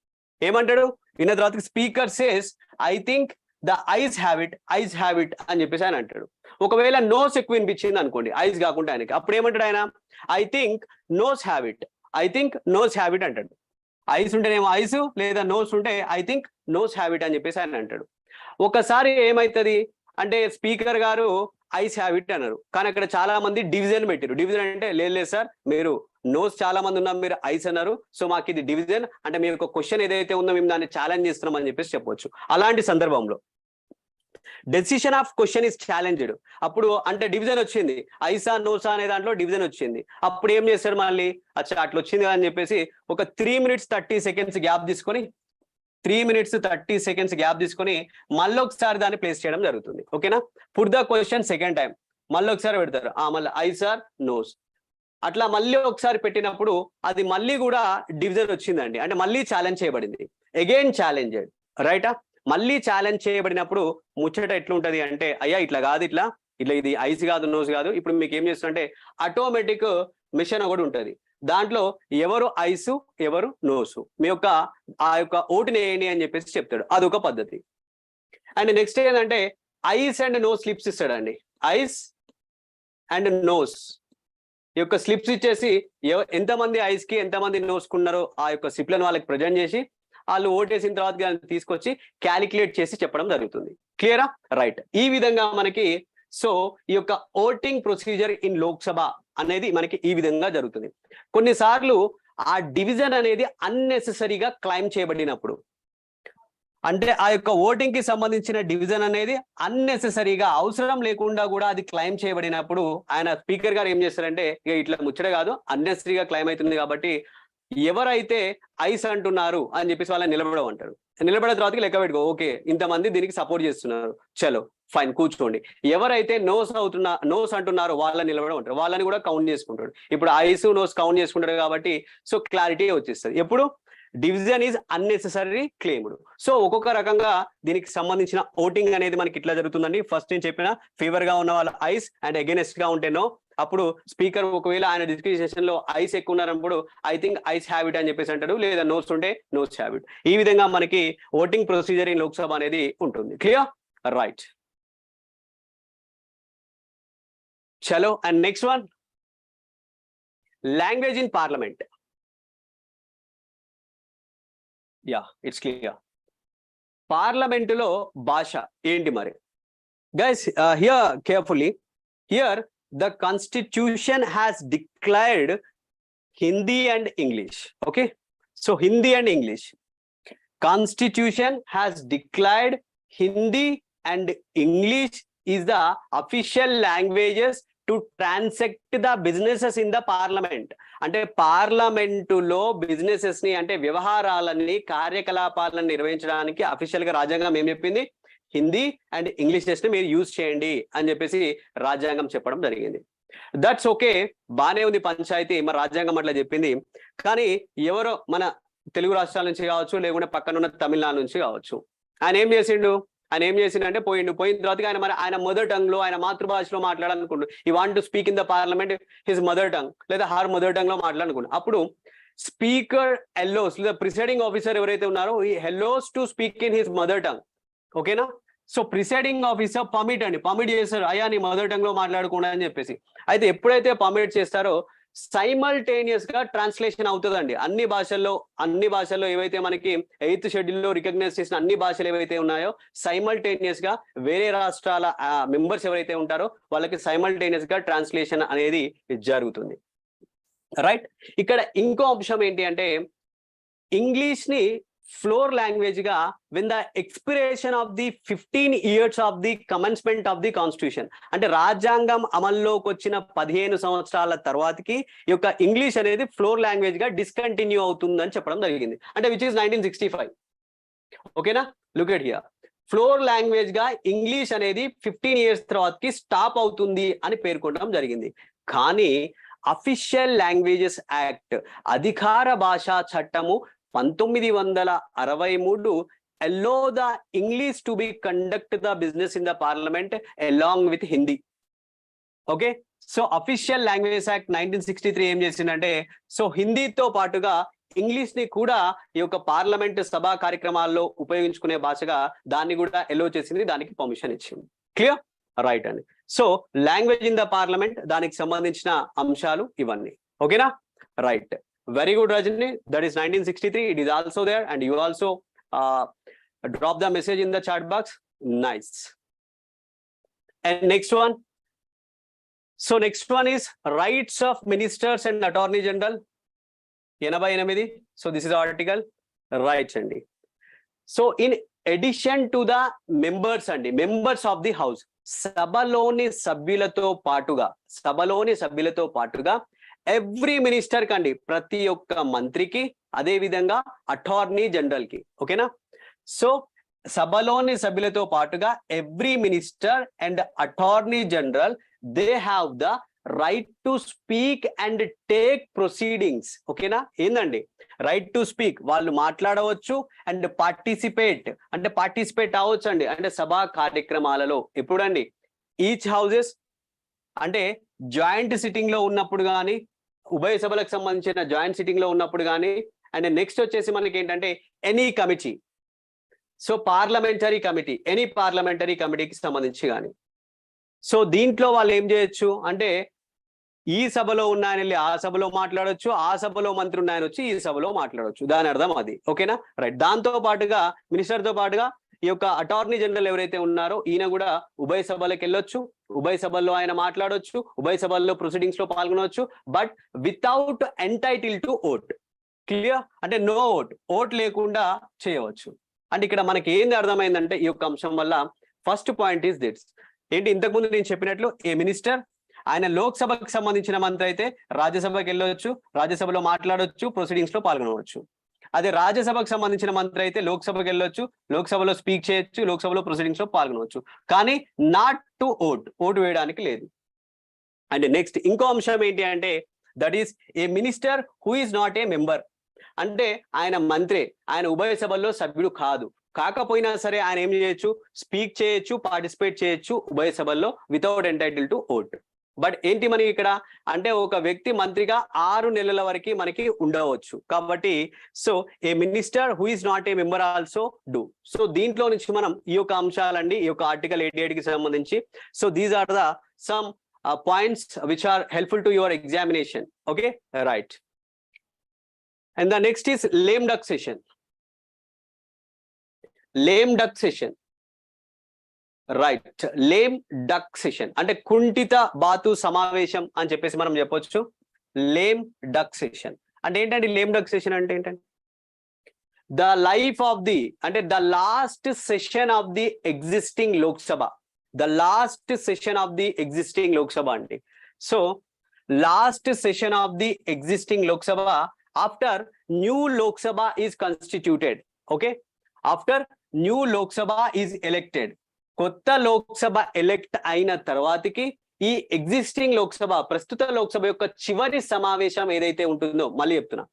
ఏమంటాడు, విన్న తర్వాతకి speaker says I think the ice have it అని చెప్పేసి ఆయన అంటాడు. ఒకవేళ నోస్ ఎక్కువ వినిపించింది అనుకోండి, ఐస్ కాకుండా ఆయనకి, అప్పుడు ఏమంటాడు ఆయన I think noes have it అంటాడు. ఐస్ ఉంటేనేమో ఐస్, లేదా నోస్ ఉంటే I think noes have it అని చెప్పేసి ఆయన అంటాడు. ఒకసారి ఏమైతుంది అంటే స్పీకర్ గారు ఐస్ హ్యావ్ ఇట్ అన్నారు, కానీ అక్కడ చాలా మంది డివిజన్ పెట్టారు. డివిజన్ అంటే లేదు సార్, మీరు నోస్ చాలా మంది ఉన్నారు, మీరు ఐస్ అన్నారు, సో మాకు ఇది డివిజన్ అంటే మీ యొక్క క్వశ్చన్ ఏదైతే ఉందో మేము దాన్ని ఛాలెంజ్ చేస్తున్నాం అని చెప్పేసి చెప్పొచ్చు. అలాంటి సందర్భంలో decision of question is challenged, అప్పుడు అంటే డివిజన్ వచ్చింది, ఐసా నోసా అనే దాంట్లో డివిజన్ వచ్చింది, అప్పుడు ఏం చేస్తాడు మళ్ళీ అచ్చా అట్లా వచ్చింది అని చెప్పేసి ఒక 3 minutes 30 seconds గ్యాప్ తీసుకొని 3 minutes 30 seconds గ్యాప్ తీసుకొని మళ్ళీ ఒకసారి దాన్ని ప్లేస్ చేయడం జరుగుతుంది. ఓకేనా, put the question second time మళ్ళీ ఒకసారి పెడతారు, మళ్ళీ ఐస్ ఆర్ నోస్, అట్లా మళ్ళీ ఒకసారి పెట్టినప్పుడు అది మళ్ళీ కూడా డివిజన్ వచ్చిందండి, అంటే మళ్ళీ ఛాలెంజ్ చేయబడింది, అగైన్ ఛాలెంజెడ్. రైటా? మళ్ళీ ఛాలెంజ్ చేయబడినప్పుడు ముచ్చట ఎట్లుంటది అంటే అయ్యా ఇట్లా కాదు, ఇట్లా ఇది ఐస్ కాదు నోస్ కాదు. ఇప్పుడు మీకు ఏం చేస్తుంటే ఆటోమేటిక్ మిషన్ ఒకటి ఉంటుంది, దాంట్లో ఎవరు ఐసు ఎవరు నోసు మీ యొక్క ఆ యొక్క ఓటుని వేయండి అని చెప్పేసి చెప్తాడు, అదొక పద్ధతి. అండ్ నెక్స్ట్ ఏంటంటే ఐస్ అండ్ నోస్ స్లిప్స్ ఇస్తాడండి, ఐస్ అండ్ నోస్ యొక్క స్లిప్స్ ఇచ్చేసి ఎంతమంది ఐస్ కి ఎంతమంది నోస్ కున్నారో ఆ యొక్క స్లిప్లను వాళ్ళకి ప్రజెంట్ చేసి వాళ్ళు ఓటేసిన తర్వాత తీసుకొచ్చి క్యాలిక్యులేట్ చేసి చెప్పడం జరుగుతుంది. క్లియరా? రైట్, ఈ విధంగా మనకి సో ఈ యొక్క ఓటింగ్ ప్రొసీజర్ ఇన్ లోక్సభ అనేది మనకి ఈ విధంగా జరుగుతుంది. కొన్నిసార్లు ఆ డివిజన్ అనేది అన్నెసెసరీగా క్లైమ్ చేయబడినప్పుడు, అంటే ఆ యొక్క ఓటింగ్ కి సంబంధించిన డివిజన్ అనేది అన్నెసెసరీగా అవసరం లేకుండా కూడా అది క్లైమ్ చేయబడినప్పుడు ఆయన స్పీకర్ గారు ఏం చేస్తారంటే ఇక ఇట్లా ముచ్చట కాదు, అన్నెసరీగా క్లైమ్ అవుతుంది కాబట్టి ఎవరైతే ఐస్ అంటున్నారు అని చెప్పేసి వాళ్ళని నిలబడమంటారు. నిలబడిన తర్వాత లెక్క పెట్టుకో, ఓకే ఇంతమంది దీనికి సపోర్ట్ చేస్తున్నారు, చలో ఫైన్ కూర్చోండి. ఎవరైతే నోస్ అంటున్నారో వాళ్ళని నిలబడమంటారు, వాళ్ళని కూడా కౌంట్ చేసుకుంటాడు. ఇప్పుడు ఐస్ నోస్ కౌంట్ చేసుకుంటాడు కాబట్టి సో క్లారిటీ వచ్చేస్తుంది. ఎప్పుడు division is unnecessary claimed. So ఒక్కొక్క రకంగా దీనికి సంబంధించిన ఓటింగ్ అనేది మనకి ఇట్లా జరుగుతుందండి. ఫస్ట్ నేను చెప్పిన ఫేవర్ గా ఉన్న వాళ్ళ ఐస్ అండ్ అగైనెస్ట్ గా ఉంటే నో. అప్పుడు స్పీకర్ ఒకవేళ ఆయన డిస్కషన్ లో ఐస్ ఎక్కువ ఉన్నారన్నప్పుడు I think ayes have it అని చెప్పేసి అంటాడు, లేదా నోస్ ఉంటే నోస్ హ్యావ్ ఇట్. ఈ విధంగా మనకి ఓటింగ్ ప్రొసీజర్ ఇన్ లోక్సభ అనేది ఉంటుంది. క్లియర్? రైట్, చలో. And next one, language in parliament. Yeah, it's clear. పార్లమెంటులో భాష ఏంటి మరి? Guys here carefully, here the constitution has declared Hindi and English. Okay, so Hindi and English, constitution has declared Hindi and English is the official languages to transact the businesses in the parliament. అంటే పార్లమెంటులో businesses ని అంటే వ్యవహారాలని కార్యకలాపాలను నిర్వహించడానికి official గా రాజ్యాంగం ఏం చెప్పింది? హిందీ అండ్ ఇంగ్లీష్ ని మీరు యూజ్ చేయండి అని చెప్పేసి రాజ్యాంగం చెప్పడం జరిగింది. దట్స్ ఓకే, బానే ఉంది పంచాయతీ, మన రాజ్యాంగం అట్లా చెప్పింది. కానీ ఎవరో మన తెలుగు రాష్ట్రాల నుంచి కావచ్చు, లేకుంటే పక్కనున్న తమిళనాడు నుంచి కావచ్చు, ఆయన ఏం చేసిండు? ఆయన ఏం చేసిందంటే పోయిన తర్వాత ఆయన మదర్ టంగ్ లో ఆయన మాతృభాషలో మాట్లాడాలనుకుంటు he want to speak in the parliament his mother tongue లేదా హర్ మదర్ టంగ్ లో మాట్లాడాలనుకుంటు అప్పుడు స్పీకర్ ఎల్లోస్ లేదా ప్రిసైడింగ్ ఆఫీసర్ ఎవరైతే ఉన్నారో he allows to speak in his mother tongue. ఓకేనా? సో ప్రిసైడింగ్ ఆఫీసర్ పర్మిట్ చేస్తారు, అయ్యా నీ మదర్ టంగ్ లో మాట్లాడకుండా అని చెప్పేసి. అయితే ఎప్పుడైతే పర్మిట్ చేస్తారో సైమల్టేనియస్ గా ట్రాన్స్లేషన్ అవుతుందండి. అన్ని భాషల్లో ఏవైతే మనకి 8th షెడ్యూల్లో రికగ్నైజ్ చేసిన అన్ని భాషలు ఏవైతే ఉన్నాయో సైమల్టేనియస్ గా వేరే రాష్ట్రాల మెంబర్స్ ఎవరైతే ఉంటారో వాళ్ళకి సైమల్టేనియస్ గా ట్రాన్స్లేషన్ అనేది జరుగుతుంది. రైట్? ఇక్కడ ఇంకో అంశం ఏంటి అంటే ఇంగ్లీష్ ని ఫ్లోర్ లాంగ్వేజ్ గా win the expiration of the 15 years of the commencement of the constitution, అంటే రాజ్యాంగం అమల్లోకి వచ్చిన 15 సంవత్సరాల తర్వాతకి ఈ యొక్క ఇంగ్లీష్ అనేది ఫ్లోర్ లాంగ్వేజ్ గా డిస్కంటిన్యూ అవుతుందని చెప్పడం జరిగింది. అంటే విచ్ ఇస్ 1965. ఓకేనా? Look at here. Floor language గా ఇంగ్లీష్ అనేది 15 years తర్వాతకి స్టాప్ అవుతుంది అని పేర్కొనడం జరిగింది. కానీ అఫీషియల్ లాంగ్వేజెస్ యాక్ట్ అధికార భాషా చట్టము 1963 allow the English to be conduct the business in the parliament along with Hindi. Okay, so official language act 1963 ఏం చేసిందంటే సో హిందీతో పాటుగా ఇంగ్లీష్ ని కూడా ఈ యొక్క పార్లమెంట్ సభా కార్యక్రమాల్లో ఉపయోగించుకునే భాషగా దాన్ని కూడా ఎలో చేసింది, దానికి పర్మిషన్ ఇచ్చింది. క్లియర్? రైట్ అండి. So language in the parliament దానికి సంబంధించిన అంశాలు ఇవన్నీ. ఓకేనా? Right. Very good, Rajni. That is 1963. It is also there, and you also drop the message in the chat box. Nice. And next one. So next one is rights of ministers and attorney general. 88. So this is the article. Rights, Andy. So in addition to the members, Andy, members of the house, సభలోని సభ్యులతో పాటుగా every minister కండి, ప్రతి ఒక్క మంత్రికి, అదే విధంగా attorney general కి. ఓకేనా? సో సభలోని సభ్యులతో పాటుగా every minister and attorney general they have the right to speak and take proceedings. ఓకేనా? ఏందండి రైట్ టు స్పీక్? వాళ్ళు మాట్లాడవచ్చు అండ్ పార్టిసిపేట్ అవ్వచ్చు అండి, అంటే సభా కార్యక్రమాలలో. ఎప్పుడండి? ఈచ్ హౌసెస్ అంటే జాయింట్ సిట్టింగ్ లో ఉన్నప్పుడు కానీ, ఉభయ సభలకు సంబంధించిన జాయింట్ సిట్టింగ్ లో ఉన్నప్పుడు కానీ, అండ్ నెక్స్ట్ వచ్చేసి మనకి ఏంటంటే any committee. So parliamentary committee, any parliamentary కమిటీకి సంబంధించి కానీ. సో దీంట్లో వాళ్ళు ఏం చేయొచ్చు అంటే ఈ సభలో ఉన్నాయని వెళ్ళి ఆ సభలో మాట్లాడొచ్చు, ఆ సభలో మంత్రి ఉన్నాయని వచ్చి ఈ సభలో మాట్లాడొచ్చు. దాని అర్థం అది. ఓకేనా? రైట్. దాంతో పాటుగా మినిస్టర్ తో పాటుగా ఈ యొక్క అటార్నీ జనరల్ ఎవరైతే ఉన్నారో ఈయన కూడా ఉభయ సభలకు వెళ్ళొచ్చు, ఉభయ సభల్లో ఆయన మాట్లాడొచ్చు, ఉభయ సభల్లో ప్రొసీడింగ్స్ లో పాల్గొనవచ్చు, but without entitle to vote. Clear? అంటే నో ఓట్ లేకుండా చేయవచ్చు. అంటే ఇక్కడ మనకి ఏంది అర్థమైందంటే ఈ యొక్క అంశం వల్ల ఫస్ట్ పాయింట్ ఈస్ దిట్స్ ఏంటి, ఇంతకుముందు నేను చెప్పినట్లు ఏ మినిస్టర్ ఆయన లోక్సభకు సంబంధించిన మంత్రి అయితే రాజ్యసభకి వెళ్ళవచ్చు, రాజ్యసభలో మాట్లాడొచ్చు, ప్రొసీడింగ్స్ లో పాల్గొనవచ్చు. అదే రాజ్యసభకు సంబంధించిన మంత్రి అయితే లోక్సభకి వెళ్ళొచ్చు, లోక్సభలో స్పీక్ చేయొచ్చు, లోక్సభలో ప్రొసీడింగ్స్ లో పాల్గొనవచ్చు, కానీ నాట్ టు ఓటు వేయడానికి లేదు. అండ్ నెక్స్ట్ ఇంకో అంశం ఏంటి అంటే that is a minister who is not a member. అంటే ఆయన మంత్రి, ఆయన ఉభయ సభల్లో సభ్యుడు కాకపోయినా సరే ఆయన ఏం చేయొచ్చు, స్పీక్ చేయొచ్చు, పార్టిసిపేట్ చేయొచ్చు ఉభయ సభల్లో without entitle to vote. But ఏంటి మనకి ఇక్కడ అంటే ఒక వ్యక్తి మంత్రిగా 6 నెలల వరకు మనకి ఉండవచ్చు. కాబట్టి so A minister who is not a member also do. So దీంట్లో నుంచి మనం ఈ యొక్క అంశాలండి ఈ యొక్క ఆర్టికల్ 88 కి సంబంధించి. So these are the some points which are helpful to your examination. Okay, right. And the next is lame duck session. Lame duck session, right. Lame duck session అంటే కుంఠిత బాతు సమావేశం అని చెప్పేసి మనం చెప్పొచ్చు. లేమ్ డక్ సెషన్ అంటే ఏంటంటే లేమ్ డక్ సెషన్ అంటే ఏంటంటే ద లైఫ్ ఆఫ్ ది అంటే the last session of the existing Lok Sabha. The last session of the existing Lok Sabha అండి. So last session of the existing Lok Sabha after new Lok Sabha is constituted. Okay, after new Lok Sabha is elected. కొత్త Lok Sabha elect అయిన తర్వాతకి ఈ existing Lok Sabha ప్రస్తుత లోక్సభ యొక్క చివరి సమావేశం ఏదైతే ఉంటుందో, మళ్ళీ చెప్తున్నా,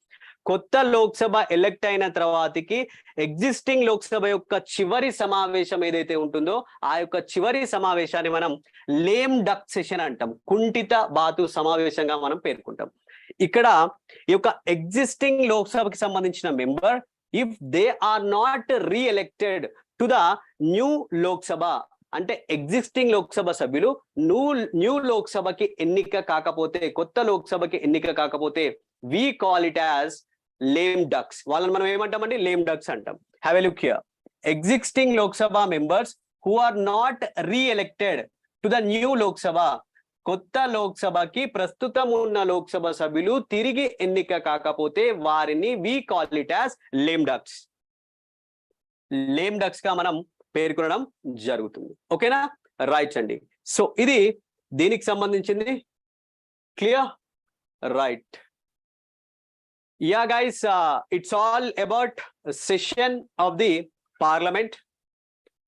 కొత్త లోక్సభ ఎలక్ట్ అయిన తర్వాతకి ఎగ్జిస్టింగ్ లోక్సభ యొక్క చివరి సమావేశం ఏదైతే ఉంటుందో ఆ యొక్క చివరి సమావేశాన్ని మనం లేమ్ డక్ సెషన్ అంటాం, కుంఠిత బాతు సమావేశంగా మనం పేర్కొంటాం. ఇక్కడ ఈ యొక్క ఎగ్జిస్టింగ్ లోక్సభకి సంబంధించిన member if they are not reelected to the new Lok Sabha, అంటే ఎగ్జిస్టింగ్ లోక్సభ సభ్యులు న్యూ లోక్సభకి ఎన్నిక కాకపోతే, కొత్త లోక్సభకి ఎన్నిక కాకపోతే we call it as lame ducks. వాళ్ళని మనం ఏమంటామండి? lame ducks అంటాం. Have a look here. Existing Lok Sabha members who are not re-elected to the new Lok Sabha, కొత్త లోక్సభకి ప్రస్తుతం ఉన్న లోక్సభ సభ్యులు తిరిగి ఎన్నిక కాకపోతే వారిని we call it as lame ducks. lame ducks గా మనం పేర్కొనడం జరుగుతుంది. ఓకేనా? రైట్ అండి. సో ఇది దీనికి సంబంధించింది. Clear? Right. Yeah guys, it's all about session of the parliament.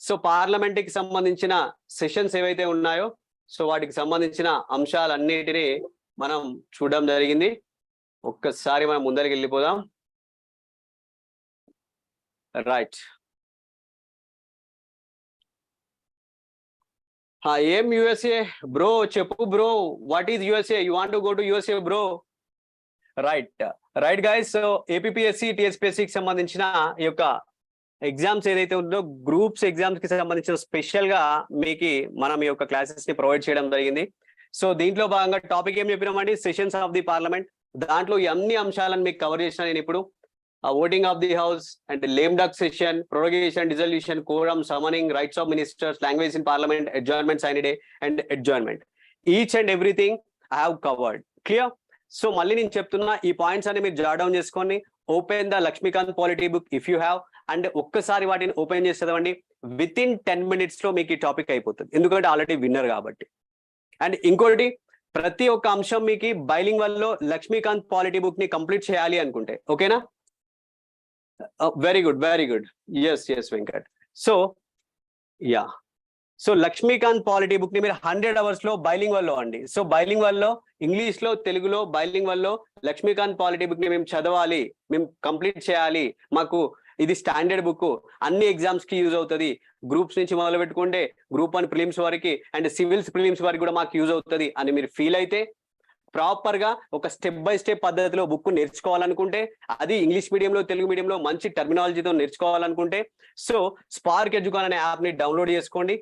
So parliament కి సంబంధించిన సెషన్స్ ఏవైతే ఉన్నాయో సో వాటికి సంబంధించిన అంశాలన్నిటినీ మనం చూడడం జరిగింది. ఒక్కసారి మనం ముందరికి వెళ్ళిపోదాం. రైట్. ఏం యుఎస్ఏ బ్రో? చెప్పు bro, what is USA? You want to go to USA bro? Right guys. So APPSC టీఎస్పీఎస్సికి సంబంధించిన ఈ యొక్క ఎగ్జామ్స్ ఏదైతే ఉందో గ్రూప్స్ ఎగ్జామ్స్ కి సంబంధించిన స్పెషల్ గా మీకు మనం ఈ యొక్క క్లాసెస్ ని ప్రొవైడ్ చేయడం జరిగింది. సో దీంట్లో భాగంగా టాపిక్ ఏం చెప్పినామండి? Sessions of the parliament. దాంట్లో ఈ అన్ని అంశాలను మీకు కవర్ చేసిన నేను ఇప్పుడు voting of the house and lame duck session, prorogation, dissolution, quorum, summoning, rights of ministers, language in parliament, adjournment, sine die and adjournment, each and everything I have covered. Clear? So మళ్ళీ నేను చెప్తున్నా, ఈ points అన్ని మీరు jot down చేసుకొని open the Laxmikanth polity book if you have, and ఒక్కసారి వాటిని open చేసి చదవండి. విత్ ఇన్ 10 minutes లో మీకు ఈ టాపిక్ అయిపోతుంది, ఎందుకంటే ఆల్రెడీ విన్నర్ కాబట్టి. అండ్ ఇంకోటి, ప్రతి ఒక్క అంశం మీకు bilingual Laxmikanth polity book ని కంప్లీట్ చేయాలి అనుకుంటే, ఓకేనా? Very good, very good. Yes Venkat. So yeah, so Laxmikanth polity book ని మీరు 100 hours లో బైలింగ్ వల్ల అండి. సో బైలింగ్ వల్ల ఇంగ్లీష్ లో, తెలుగులో బైలింగ్ వల్ల లక్ష్మీకాంత్ పాలిటీ బుక్ ని మేము చదవాలి, మేము కంప్లీట్ చేయాలి. మాకు ఇది స్టాండర్డ్ బుక్, అన్ని ఎగ్జామ్స్ కి యూజ్ అవుతుంది. గ్రూప్స్ నుంచి మొదలు పెట్టుకుంటే గ్రూప్ 1 ప్రిలిమ్స్ వరకు అండ్ సివిల్స్ ప్రిలిమ్స్ వరకు కూడా మాకు యూజ్ అవుతుంది అని మీరు ఫీల్ అయితే, ప్రాపర్ గా ఒక స్టెప్ బై స్టెప్ పద్ధతిలో బుక్ నేర్చుకోవాలనుకుంటే, అది ఇంగ్లీష్ మీడియంలో, తెలుగు మీడియంలో మంచి టర్మినాలజీతో నేర్చుకోవాలనుకుంటే, సో స్పార్క్ ఎడ్యుకాన్ అనే యాప్ ని డౌన్లోడ్ చేసుకోండి.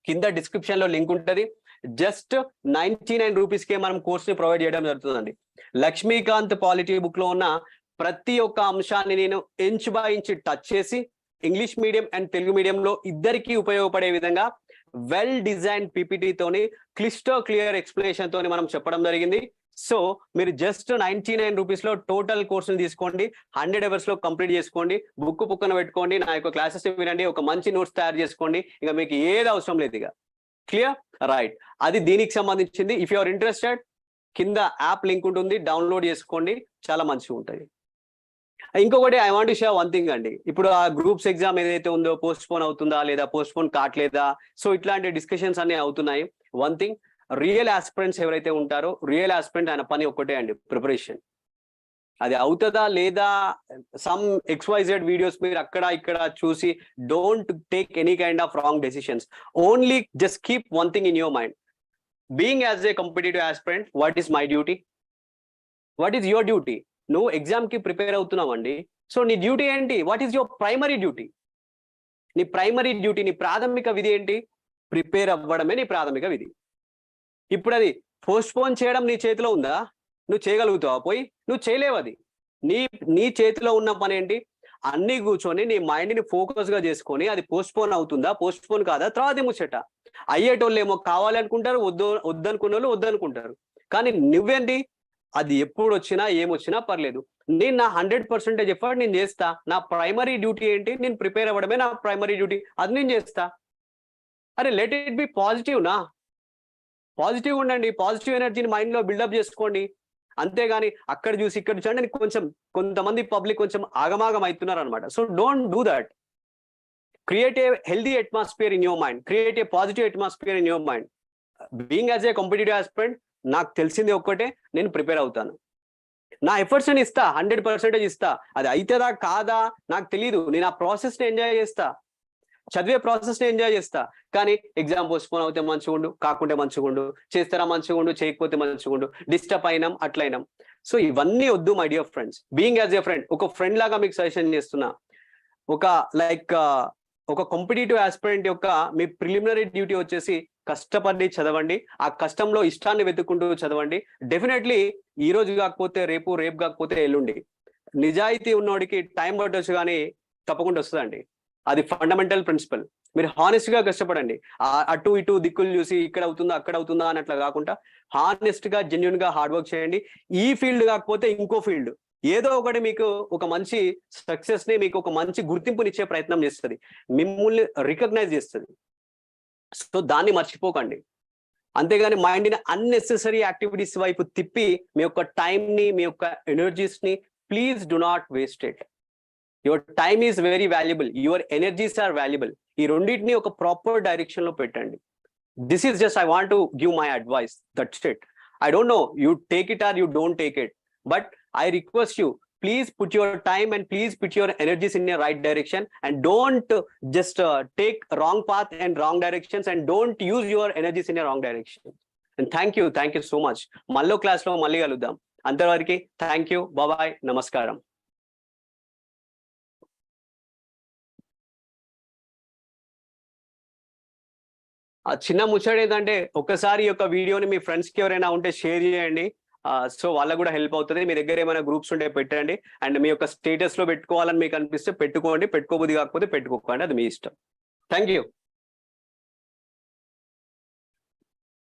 కింద డిస్క్రిప్షన్ లో లింక్ ఉంటుంది. జస్ట్ 99 rupees కే మనం కోర్స్ ని ప్రొవైడ్ చేయడం జరుగుతుందండి. లక్ష్మీకాంత్ పాలిటీ బుక్ లో ఉన్న ప్రతి ఒక్క అంశాన్ని నేను ఇంచ్ బై ఇంచ్ టచ్ చేసి ఇంగ్లీష్ మీడియం అండ్ తెలుగు మీడియంలో ఇద్దరికి ఉపయోగపడే విధంగా వెల్ డిజైన్ పీపీటీ తోని క్లియర్ ఎక్స్ప్లెనేషన్ తోని మనం చెప్పడం జరిగింది. సో మీరు జస్ట్ 99 rupees లో టోటల్ కోర్సుని తీసుకోండి, 100 hours లో కంప్లీట్ చేసుకోండి, బుక్ పుక్కన పెట్టుకోండి, నా యొక్క క్లాసెస్ వినండి, ఒక మంచి నోట్స్ తయారు చేసుకోండి. ఇక మీకు ఏది అవసరం లేదు ఇక. క్లియర్? రైట్. అది దీనికి సంబంధించింది. ఇఫ్ యు ఆర్ ఇంట్రెస్టెడ్, కింద యాప్ లింక్ ఉంటుంది, డౌన్లోడ్ చేసుకోండి, చాలా మంచిగా ఉంటుంది. ఇంకొకటి, I want to share one thing అండి. ఇప్పుడు ఆ గ్రూప్స్ ఎగ్జామ్ ఏదైతే ఉందో పోస్ట్ పోన్ అవుతుందా లేదా, పోస్ట్ పోన్ కావట్లేదా, సో ఇట్లాంటి డిస్కషన్స్ అన్ని అవుతున్నాయి. వన్ థింగ్, రియల్ ఆస్పిరెంట్స్ ఎవరైతే ఉంటారో, రియల్ ఆస్పిరెంట్ ఆయన పని ఒక్కటే అండి, ప్రిపరేషన్. అది అవుతుందా లేదా, సమ్ XYZ వీడియోస్ మీరు అక్కడ ఇక్కడ చూసి don't take any kind of wrong decisions. Only just keep one thing in your mind. Being as a competitive aspirant, what is my duty, what is your duty? నువ్వు exam కి prepare అవుతున్నావు అండి, so నీ duty ఏంటి? What is your primary duty? నీ primary duty, నీ ప్రాథమిక విధి ఏంటి? ప్రిపేర్ అవ్వడమే నీ ప్రాథమిక విధి. ఇప్పుడు అది పోస్ట్ పోన్ చేయడం నీ చేతిలో ఉందా? నువ్వు చేయగలుగుతావా? పోయి నువ్వు చేయలేవు. అది నీ చేతిలో ఉన్న పని ఏంటి? అన్ని కూర్చొని నీ మైండ్ ని ఫోకస్ గా చేసుకొని, అది పోస్ట్ పోన్ అవుతుందా, పోస్ట్ పోన్ కాదా, తర్వాత ముచ్చట. అయ్యేటోళ్ళు ఏమో కావాలి అనుకుంటారు, వద్దనుకున్న వాళ్ళు వద్దనుకుంటారు. కానీ నువ్వేంటి, అది ఎప్పుడు వచ్చినా ఏమొచ్చినా పర్లేదు, నేను నా 100% ఎఫర్ట్ నేను చేస్తా. నా ప్రైమరీ డ్యూటీ ఏంటి? నేను ప్రిపేర్ అవ్వడమే నా ప్రైమరీ డ్యూటీ, అది నేను చేస్తా. అరే లెట్ ఇట్ బి పాజిటివ్ నా, పాజిటివ్ ఉండండి, పాజిటివ్ ఎనర్జీని మైండ్ లో బిల్డప్ చేసుకోండి. అంతేగాని అక్కడ చూసి ఇక్కడ చూడండి, కొంతమంది పబ్లిక్ కొంచెం ఆగమాగం అవుతున్నారు అనమాట. So don't do that. Create a healthy atmosphere in your mind, create a positive atmosphere in your mind. Being as a competitive aspirant, నాకు తెలిసింది ఒక్కటే, నేను ప్రిపేర్ అవుతాను. నా ఎఫర్ట్స్ నేను ఇస్తా, 100% ఇస్తా. అది అయితేదా కాదా నాకు తెలియదు, నేను ఆ ప్రాసెస్ని ఎంజాయ్ చేస్తా, చదివే ప్రాసెస్ని ఎంజాయ్ చేస్తా. కానీ ఎగ్జామ్ పోస్ట్పోన్ అవుతే మంచిగుండు, కాకుంటే మంచిగుండు, చేస్తారా మంచిగుండు, చేయకపోతే మంచిగుండు, డిస్టర్బ్ అయినాం అట్లయినాం. సో ఇవన్నీ వద్దు my dear friends. Being as a friend, ఒక ఫ్రెండ్ లాగా మీకు సజెషన్ చేస్తున్నా. ఒక లైక్ ఒక కాంపిటేటివ్ ఆస్పిరెంట్ యొక్క మీ ప్రిలిమినరీ డ్యూటీ వచ్చేసి కష్టపడి చదవండి, ఆ కష్టంలో ఇష్టాన్ని వెతుక్కుంటూ చదవండి. డెఫినెట్లీ ఈ రోజు కాకపోతే రేపు, రేపు కాకపోతే ఎల్లుండి. నిజాయితీ ఉన్నోడికి టైం పట్టొచ్చు కానీ తప్పకుండా వస్తుందండి. అది ఫండమెంటల్ ప్రిన్సిపల్. మీరు హానెస్ట్ గా కష్టపడండి. అటు ఇటు దిక్కులు చూసి ఇక్కడ అవుతుందా అక్కడ అవుతుందా అన్నట్లు కాకుండా హానెస్ట్ గా జెన్యున్ గా హార్డ్ వర్క్ చేయండి. ఈ ఫీల్డ్ కాకపోతే ఇంకో ఫీల్డ్ ఏదో ఒకటి మీకు ఒక మంచి సక్సెస్ ని, మీకు ఒక మంచి గుర్తింపునిచ్చే ప్రయత్నం చేస్తుంది, మిమ్మల్ని రికగ్నైజ్ చేస్తుంది. సో దాన్ని మర్చిపోకండి. అంతేగాని మైండ్ని అన్నెసెసరీ యాక్టివిటీస్ వైపు తిప్పి మీ యొక్క టైంని, మీ యొక్క ఎనర్జీస్ ని please do not waste it. Your time is very valuable, your energies are valuable. ఈ రెండింటిని ఒక ప్రాపర్ డైరెక్షన్ లో పెట్టండి. This is just I want to give my advice, that's it. I don't know, you take it or you don't take it, but I request you, please put your time and please put your energies in the right direction, and don't just take wrong path and wrong directions, and don't use your energies in a wrong direction. And thank you so much. Mallo class lo malli kaluddam. Antarvariki thank you, bye bye, namaskaram. ఆ చిన్న ముచ్చట ఏంటంటే ఒకసారి యొక్క వీడియోని మీ friends కి ఎవరైనా ఉంటే షేర్ చేయండి. సో వాళ్ళకు కూడా హెల్ప్ అవుతుంది. మీ దగ్గర ఏమైనా గ్రూప్స్ ఉంటే పెట్టండి, అండ్ మీ యొక్క స్టేటస్ లో పెట్టుకోవాలని మీకు అనిపిస్తే పెట్టుకోండి, పెట్టుకోబుద్ధి కాకపోతే పెట్టుకోకండి, అది మీ ఇష్టం. Thank you.